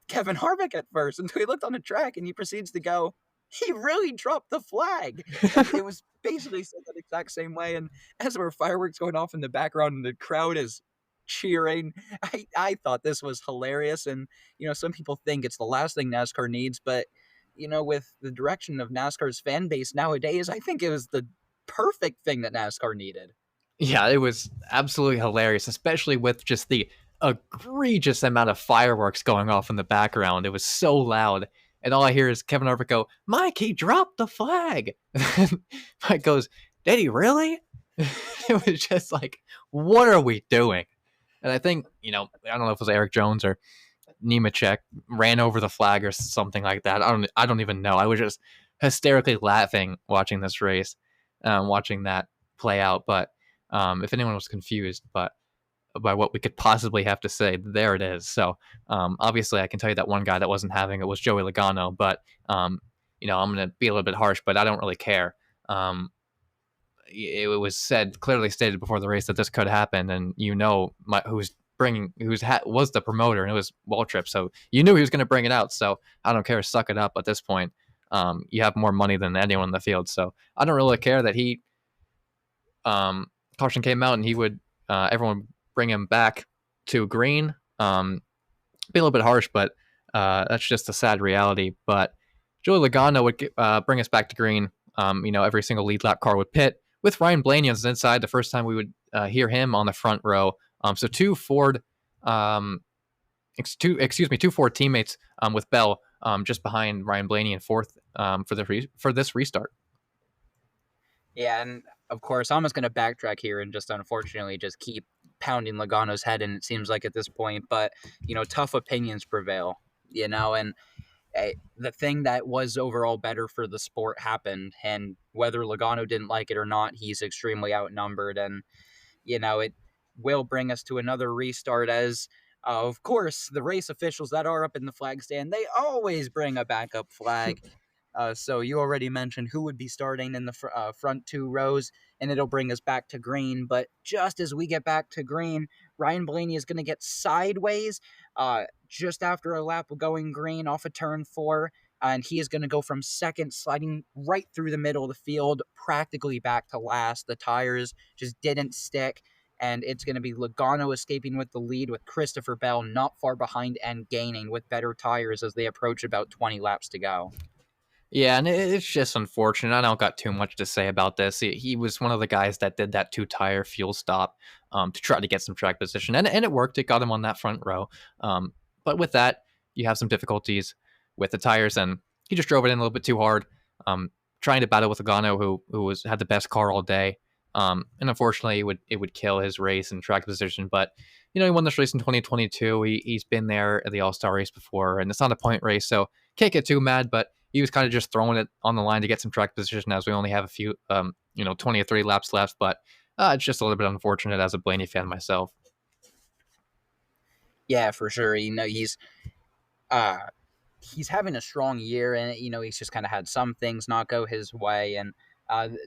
Kevin Harvick at first until he looked on the track and he proceeds to go, he really dropped the flag. And it was basically said that exact same way. And as there were fireworks going off in the background and the crowd is cheering, I thought this was hilarious. And, some people think it's the last thing NASCAR needs, but, with the direction of NASCAR's fan base nowadays, I think it was the perfect thing that NASCAR needed. Yeah, it was absolutely hilarious, especially with just the egregious amount of fireworks going off in the background. It was so loud. And all I hear is Kevin Harvick go, Mike, he dropped the flag. Mike goes, did he really? It was just like, what are we doing? And I think, I don't know if it was Eric Jones or Nemechek ran over the flag or something like that. I don't even know. I was just hysterically laughing watching this race, watching that play out. But if anyone was confused, but by what we could possibly have to say, there it is. So obviously, I can tell you that one guy that wasn't having it was Joey Logano. But I'm going to be a little bit harsh, but I don't really care. It was clearly stated before the race that this could happen, and who's was the promoter, and it was Waltrip, so you knew he was going to bring it out. So I don't care, suck it up at this point. You have more money than anyone in the field, so I don't really care that he caution came out and he would everyone bring him back to green. Be a little bit harsh, but that's just a sad reality. But Joey Logano would bring us back to green. Every single lead lap car would pit with Ryan Blaney on the inside. The first time we would hear him on the front row. So two Ford teammates with Bell just behind Ryan Blaney in fourth for this restart. Yeah, and of course, I'm just going to backtrack here and just unfortunately just keep pounding Logano's head, and it seems like at this point, but, tough opinions prevail, and the thing that was overall better for the sport happened, and whether Logano didn't like it or not, he's extremely outnumbered, and, it will bring us to another restart as, of course, the race officials that are up in the flag stand, they always bring a backup flag. So you already mentioned who would be starting in the front two rows, and it'll bring us back to green. But just as we get back to green, Ryan Blaney is going to get sideways just after a lap of going green off of turn 4, and he is going to go from second, sliding right through the middle of the field, practically back to last. The tires just didn't stick, and it's going to be Logano escaping with the lead, with Christopher Bell not far behind and gaining with better tires as they approach about 20 laps to go. Yeah, and it's just unfortunate. I don't got too much to say about this. He was one of the guys that did that 2-tire fuel stop to try to get some track position, and it worked. It got him on that front row. But with that, you have some difficulties with the tires, and he just drove it in a little bit too hard, trying to battle with Logano, who had the best car all day. And unfortunately, it would kill his race and track position. But he won this race in 2022. He's been there at the All-Star race before, and it's not a point race, so can't get too mad. But he was kind of just throwing it on the line to get some track position as we only have a few, 20 or 30 laps left. But it's just a little bit unfortunate as a Blaney fan myself. Yeah, for sure. He's having a strong year, and he's just kind of had some things not go his way, and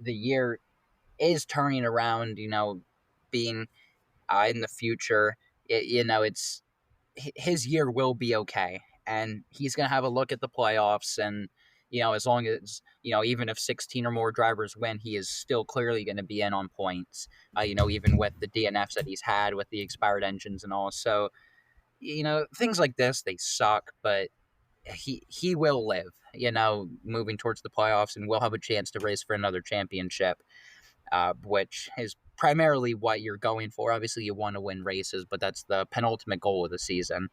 the year is turning around. Being in the future, it's his year will be okay. And he's going to have a look at the playoffs, and, as long as, even if 16 or more drivers win, he is still clearly going to be in on points, even with the DNFs that he's had with the expired engines and all. So, things like this, they suck, but he will live, moving towards the playoffs, and will have a chance to race for another championship, which is primarily what you're going for. Obviously, you want to win races, but that's the penultimate goal of the season.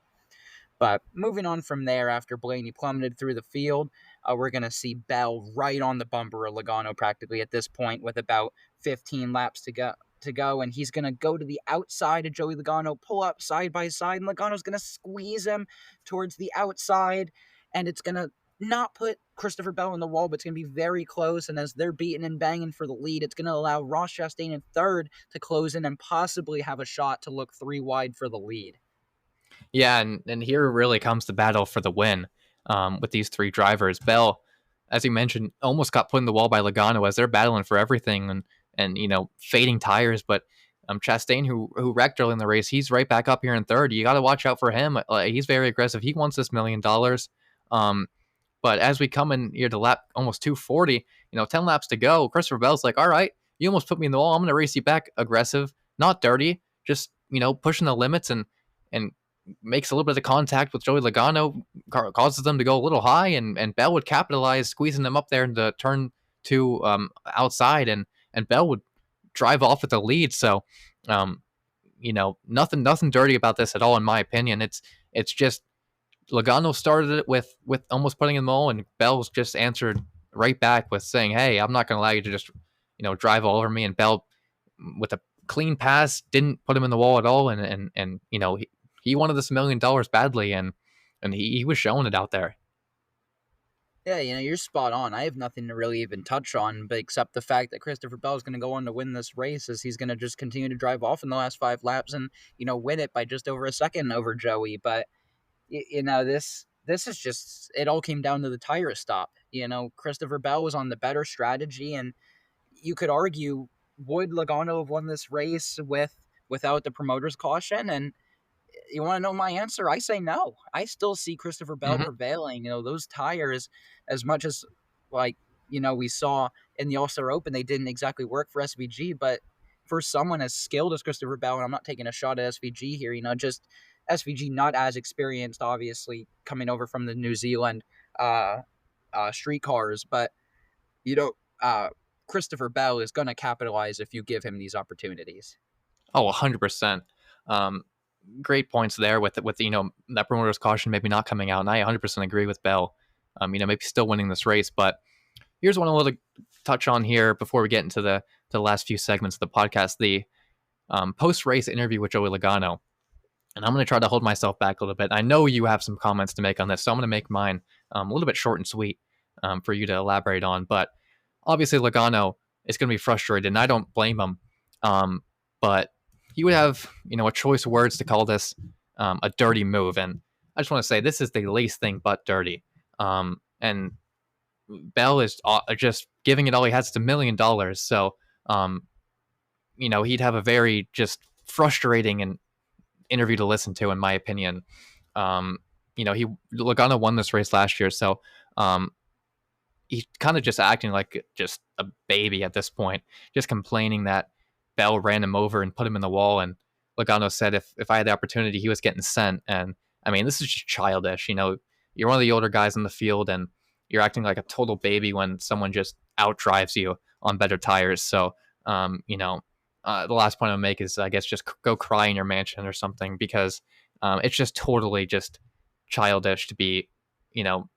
But moving on from there, after Blaney plummeted through the field, We're going to see Bell right on the bumper of Logano practically at this point with about 15 laps to go, and he's going to go to the outside of Joey Logano, pull up side by side, and Logano's going to squeeze him towards the outside, and it's going to not put Christopher Bell in the wall, but it's going to be very close, and as they're beating and banging for the lead, it's going to allow Ross Chastain in third to close in and possibly have a shot to look 3 wide for the lead. Yeah, and here really comes the battle for the win with these three drivers. Bell, as you mentioned, almost got put in the wall by Logano as they're battling for everything and fading tires. But Chastain, who wrecked early in the race, he's right back up here in third. You got to watch out for him. He's very aggressive. He wants this $1 million. But as we come in here to lap almost 240, 10 laps to go, Christopher Bell's like, all right, you almost put me in the wall. I'm going to race you back aggressive, not dirty, just, pushing the limits and makes a little bit of contact with Joey Logano, causes them to go a little high, and Bell would capitalize, squeezing them up there into turn two outside, and Bell would drive off with the lead. So, nothing dirty about this at all, in my opinion. It's just Logano started it with almost putting in the wall, and Bell's just answered right back with saying, "Hey, I'm not going to allow you to just drive all over me." And Bell, with a clean pass, didn't put him in the wall at all, and he wanted this $1 million badly, and he was showing it out there. Yeah, you're spot on. I have nothing to really even touch on, but except the fact that Christopher Bell is going to go on to win this race, as he's going to just continue to drive off in the last 5 laps and win it by just over a second over Joey. But this is just, it all came down to the tire stop. Christopher Bell was on the better strategy, and you could argue, would Logano have won this race without the promoter's caution? And you want to know my answer? I say no. I still see Christopher Bell prevailing. Those tires, as much as we saw in the All-Star Open, they didn't exactly work for SVG, but for someone as skilled as Christopher Bell, and I'm not taking a shot at SVG here, just SVG not as experienced, obviously, coming over from the New Zealand street cars, but Christopher Bell is going to capitalize if you give him these opportunities. Oh, 100%. Great points there with that promoter's caution maybe not coming out, and I 100% agree with Bell. Maybe still winning this race, but here's what I want to touch on here before we get into the last few segments of the podcast: the post-race interview with Joey Logano. And I'm going to try to hold myself back a little bit. I know you have some comments to make on this, so I'm going to make mine a little bit short and sweet for you to elaborate on. But obviously, Logano is going to be frustrated, and I don't blame him. But he would have, a choice of words to call this a dirty move. And I just want to say this is the least thing but dirty. And Bell is just giving it all he has. It's $1 million. So, he'd have a very just frustrating and interview to listen to, in my opinion. Logano won this race last year, so he's kind of just acting like just a baby at this point, just complaining that Bell ran him over and put him in the wall. And Logano said if I had the opportunity, he was getting sent. And I mean, this is just childish. You're one of the older guys in the field, and you're acting like a total baby when someone just outdrives you on better tires. So, the last point I'll make is, I guess, just go cry in your mansion or something, because it's just totally just childish to be,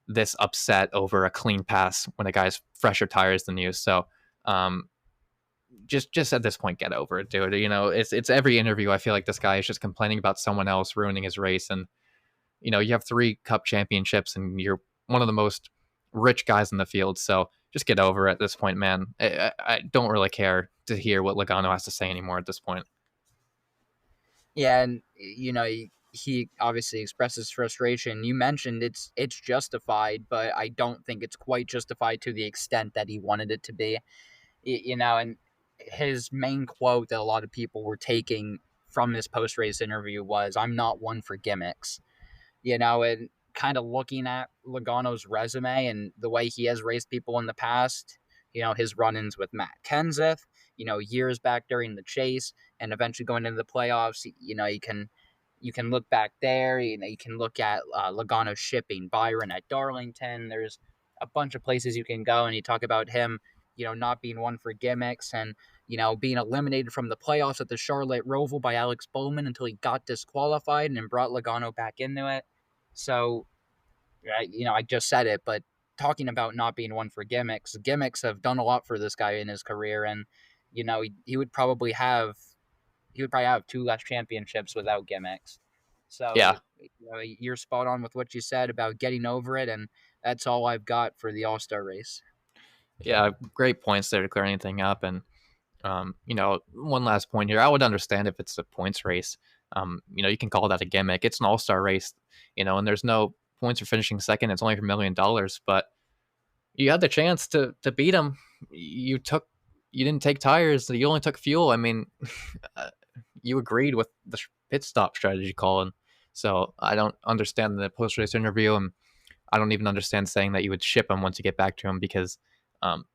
this upset over a clean pass when a guy's fresher tires than you. So, just at this point, get over it, dude. It's every interview. I feel like this guy is just complaining about someone else ruining his race, and you have 3 cup championships, and you're one of the most rich guys in the field. So just get over it at this point, man. I don't really care to hear what Logano has to say anymore at this point. Yeah, and he obviously expresses frustration. You mentioned it's justified, but I don't think it's quite justified to the extent that he wanted it to be. And his main quote that a lot of people were taking from this post-race interview was, "I'm not one for gimmicks." And kind of looking at Logano's resume and the way he has raced people in the past, his run-ins with Matt Kenseth, years back during the chase, and eventually going into the playoffs, you can look back there. You can look at Logano shipping Byron at Darlington. There's a bunch of places you can go, and you talk about him, not being one for gimmicks, and being eliminated from the playoffs at the Charlotte Roval by Alex Bowman until he got disqualified and then brought Logano back into it. So, I just said it, but talking about not being one for gimmicks, gimmicks have done a lot for this guy in his career, and he would probably have two less championships without gimmicks. Yeah, So you're spot on with what you said about getting over it, and that's all I've got for the All Star race. yeah, great points there to clear anything up. And one last point here. I would understand if it's a points race. You can call that a gimmick. It's an all-star race, and there's no points for finishing second. It's only for $1 million, but you had the chance to beat him. You didn't take tires. You only took fuel. I mean, uh, you agreed with the pit stop strategy, Colin. So I don't understand the post-race interview, and I don't even understand saying that you would ship him once you get back to him because um,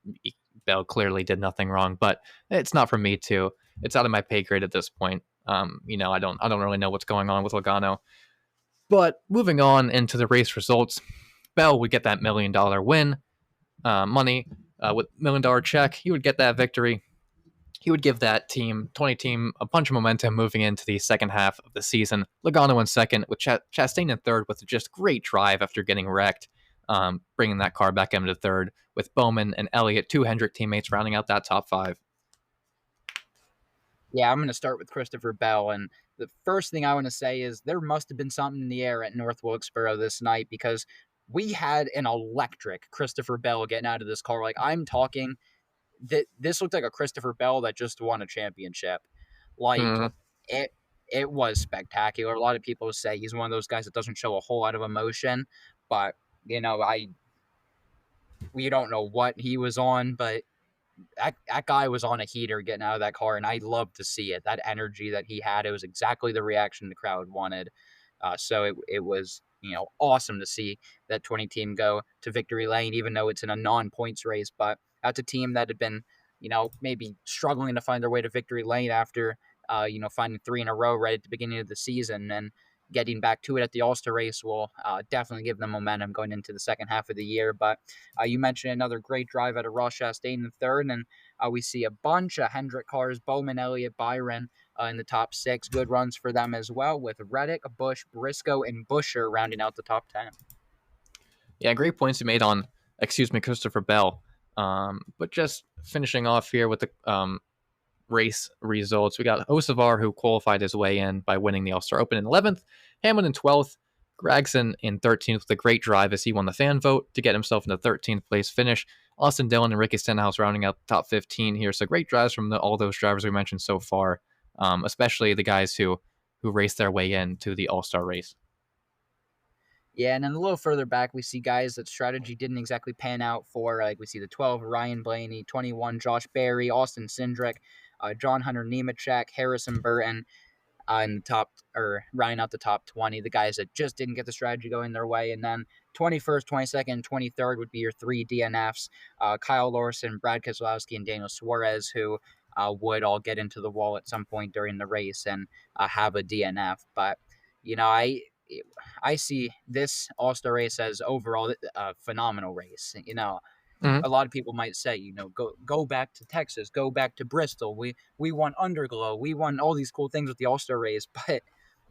Bell clearly did nothing wrong. But it's not for me to. It's out of my pay grade at this point. I don't really know what's going on with Logano. But moving on into the race results, Bell would get that $1 million win money with $1 million check. He would get that victory. He would give that 20 team, a bunch of momentum moving into the second half of the season. Logano in second, with Chastain in third, with just great drive after getting wrecked, bringing that car back into third, with Bowman and Elliott, two Hendrick teammates, rounding out that top five. Yeah, I'm going to start with Christopher Bell. And the first thing I want to say is there must have been something in the air at North Wilkesboro this night, because we had an electric Christopher Bell getting out of this car. Like, I'm talking that this looked like a Christopher Bell that just won a championship. Like, Mm, it was spectacular. A lot of people say he's one of those guys that doesn't show a whole lot of emotion, but I we don't know what he was on, but that guy was on a heater getting out of that car, and I love to see it. That energy that he had, it was exactly the reaction the crowd wanted. So it was awesome to see that 20 team go to victory lane, even though it's in a non-points race. But that's a team that had been maybe struggling to find their way to victory lane after finding three in a row right at the beginning of the season, and getting back to it at the All-Star race will definitely give them momentum going into the second half of the year. But you mentioned another great drive out of Ross Chastain in third, and we see a bunch of Hendrick cars, Bowman, Elliott, Byron in the top six. Good runs for them as well, with Reddick, Busch, Briscoe, and Buescher rounding out the top 10. yeah, great points you made on, Christopher Bell. But just finishing off here with the race results. We got Hocevar, who qualified his way in by winning the All-Star Open in 11th, Hamlin in 12th, Gragson in 13th with a great drive as he won the fan vote to get himself in the 13th place finish. Austin Dillon and Ricky Stenhouse rounding out the top 15 here. So great drives from all those drivers we mentioned so far, especially the guys who raced their way into the All-Star race. Yeah, and then a little further back, we see guys that strategy didn't exactly pan out for. Like we see the 12, Ryan Blaney, 21, Josh Berry, Austin Cindric, John Hunter Nemechek, Harrison Burton, in the top, or rounding out the top 20, the guys that just didn't get the strategy going their way. And then 21st, 22nd, 23rd would be your three DNFs, Kyle Larson, Brad Keselowski, and Daniel Suarez, who would all get into the wall at some point during the race and have a DNF. But, I see this All-Star race as overall a phenomenal race. Mhm. A lot of people might say, go back to Texas, go back to Bristol. We won Underglow, we won all these cool things with the All-Star race, but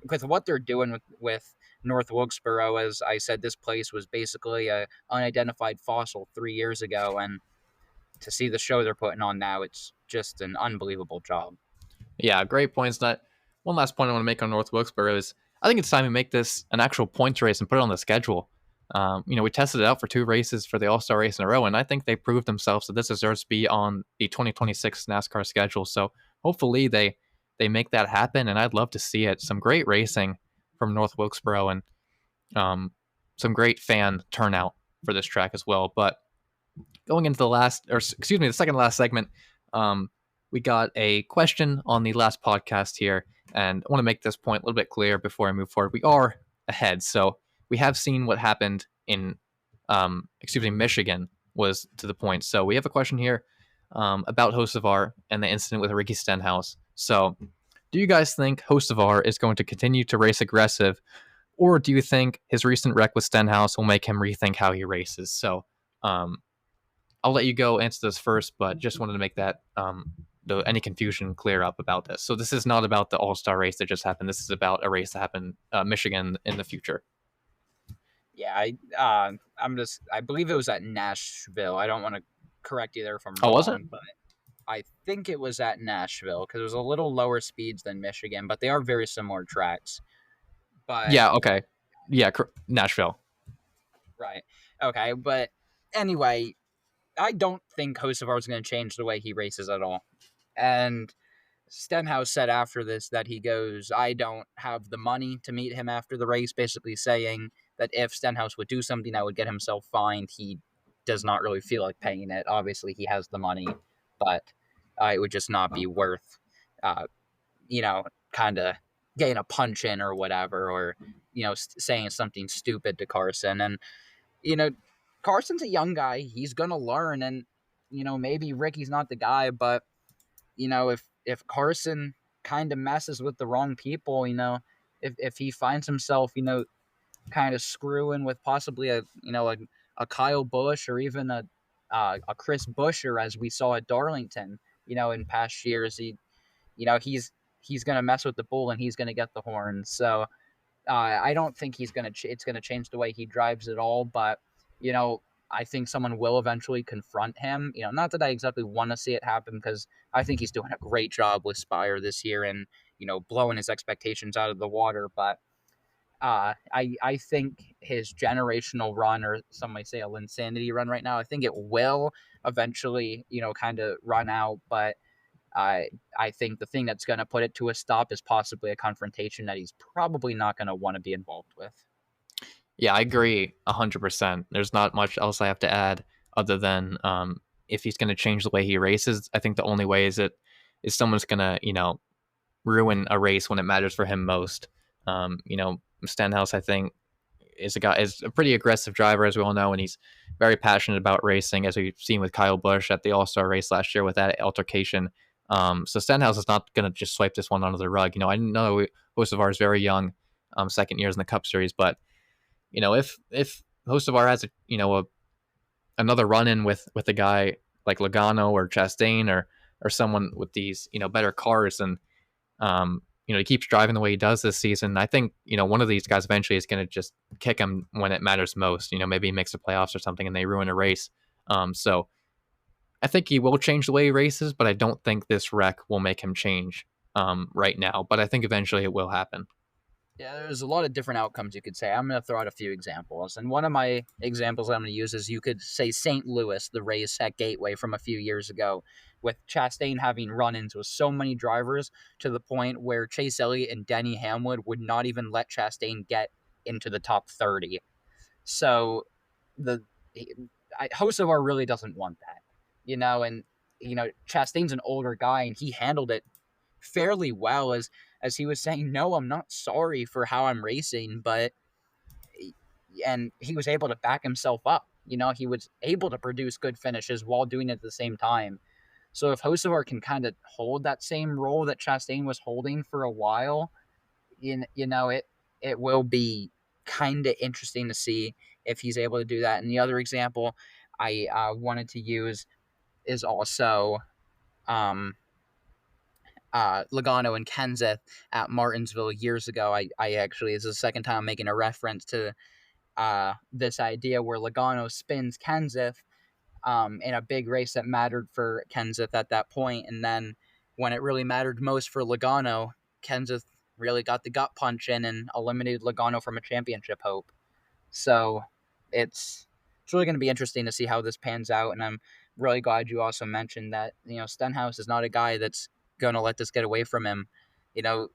with what they're doing with North Wilkesboro, as I said, this place was basically a unidentified fossil 3 years ago, and to see the show they're putting on now, it's just an unbelievable job. Yeah, great points. That one last point I want to make on North Wilkesboro is I think it's time to make this an actual points race and put it on the schedule. We tested it out for two races for the All-Star race in a row, and I think they proved themselves that this deserves to be on the 2026 NASCAR schedule. So hopefully they make that happen, and I'd love to see it. Some great racing from North Wilkesboro, and some great fan turnout for this track as well. But going into the second to last segment, we got a question on the last podcast here, and I want to make this point a little bit clear before I move forward. We are ahead, so we have seen what happened in, Michigan was to the point. So we have a question here about Hocevar and the incident with Ricky Stenhouse. So, do you guys think Hocevar is going to continue to race aggressive, or do you think his recent wreck with Stenhouse will make him rethink how he races? So, I'll let you go answer this first, but just wanted to make that any confusion clear up about this. So this is not about the All-Star race that just happened. This is about a race that happened Michigan in the future. Yeah, I believe it was at Nashville. I don't want to correct you there if I'm Oh, was it? wrong, but I think it was at Nashville because it was a little lower speeds than Michigan, but they are very similar tracks. But Yeah. Okay. Yeah. Nashville. right, okay, but anyway, I don't think Hocevar is going to change the way he races at all. And Stenhouse said after this that he goes, I don't have the money to meet him after the race, basically saying that if Stenhouse would do something that would get himself fined, he does not really feel like paying it. Obviously, he has the money, but it would just not be worth, uh, kind of getting a punch in or whatever, or, saying something stupid to Carson. And, you know, Carson's a young guy. He's going to learn. And, maybe Ricky's not the guy, but if Carson kind of messes with the wrong people, if he finds himself, kind of screwing with possibly a Kyle Busch or even a Chris Buescher, as we saw at Darlington, in past years, he's gonna mess with the bull and he's gonna get the horn. So I don't think it's gonna change the way he drives at all, but you know, I think someone will eventually confront him. Not that I exactly want to see it happen because I think he's doing a great job with Spire this year and blowing his expectations out of the water. But I think his generational run, or some might say a Linsanity run right now, I think it will eventually kind of run out, but. I think the thing that's going to put it to a stop is possibly a confrontation that he's probably not going to want to be involved with. Yeah, I agree 100%. There's not much else I have to add other than if he's going to change the way he races. I think the only way is someone's going to ruin a race when it matters for him most. Stenhouse, I think, is a pretty aggressive driver, as we all know, and he's very passionate about racing, as we've seen with Kyle Busch at the All Star race last year with that altercation. So Stenhouse is not going to just swipe this one under the rug. I know Hocevar is very young, second years in the Cup Series, but if Hocevar has another run in with a guy like Logano or Chastain or someone with these better cars, and he keeps driving the way he does this season, I think one of these guys eventually is going to just kick him when it matters most. Maybe he makes the playoffs or something and they ruin a race. So I think he will change the way he races, but I don't think this wreck will make him change right now. But I think eventually it will happen. Yeah, there's a lot of different outcomes you could say. I'm going to throw out a few examples. And one of my examples I'm going to use is you could say St. Louis, the race at Gateway from a few years ago, with Chastain having run ins with so many drivers to the point where Chase Elliott and Denny Hamlin would not even let Chastain get into the top 30. So Hocevar really doesn't want that, and Chastain's an older guy and he handled it fairly well as he was saying, no, I'm not sorry for how I'm racing, but and he was able to back himself up. He was able to produce good finishes while doing it at the same time. So if Hocevar can kind of hold that same role that Chastain was holding for a while, it will be kind of interesting to see if he's able to do that. And the other example I wanted to use is also Logano and Kenseth at Martinsville years ago. I actually, this is the second time I'm making a reference to this idea where Logano spins Kenseth in a big race that mattered for Kenseth at that point. And then when it really mattered most for Logano, Kenseth really got the gut punch in and eliminated Logano from a championship hope. So it's really going to be interesting to see how this pans out. And I'm really glad you also mentioned that, Stenhouse is not a guy that's going to let this get away from him. You know,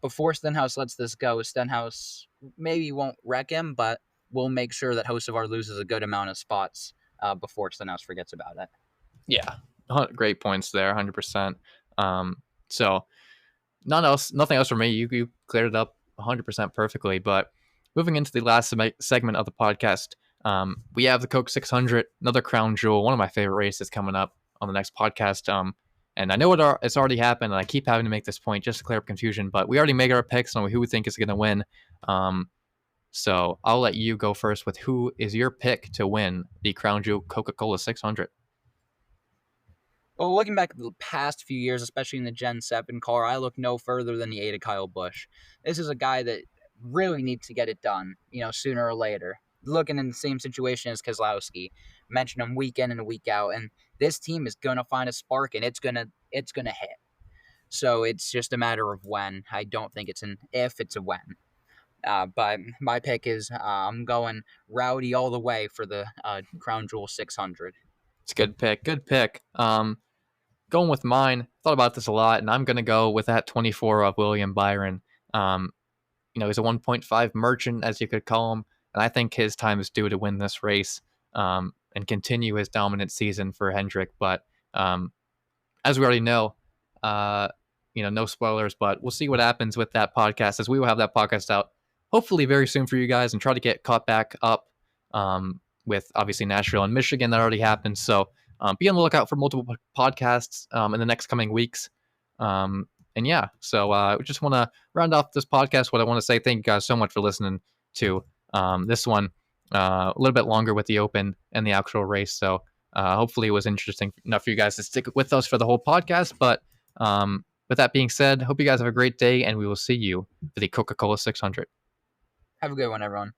before Stenhouse lets this go, Stenhouse maybe won't wreck him, but we'll make sure that Hocevar loses a good amount of spots before Stenhouse forgets about it. Yeah, great points there, 100%. So nothing else for me. You cleared it up 100% perfectly. But moving into the last segment of the podcast, we have the Coke 600, another crown jewel, one of my favorite races coming up on the next podcast. And I know it's already happened, and I keep having to make this point just to clear up confusion, but we already made our picks on who we think is going to win. So I'll let you go first with who is your pick to win the crown jewel Coca-Cola 600. Well, looking back at the past few years, especially in the Gen 7 car, I look no further than the 8 of Kyle Busch. This is a guy that really need to get it done, sooner or later. Looking in the same situation as Keselowski, mention him week in and week out, and this team is gonna find a spark, and it's gonna hit. So it's just a matter of when. I don't think it's an if, it's a when. But my pick is I'm going Rowdy all the way for the Crown Jewel 600. It's a good pick. Good pick. Going with mine, thought about this a lot, and I'm going to go with that 24 of William Byron. He's a 1.5 merchant, as you could call him, and I think his time is due to win this race and continue his dominant season for Hendrick. But as we already know, no spoilers, but we'll see what happens with that podcast, as we will have that podcast out hopefully very soon for you guys and try to get caught back up with obviously Nashville and Michigan. That already happened. So be on the lookout for multiple podcasts in the next coming weeks. We just want to round off this podcast. What I want to say, thank you guys so much for listening to this one, a little bit longer with the Open and the actual race. So hopefully it was interesting enough for you guys to stick with us for the whole podcast. But with that being said, hope you guys have a great day, and we will see you for the Coca-Cola 600. Have a good one, everyone.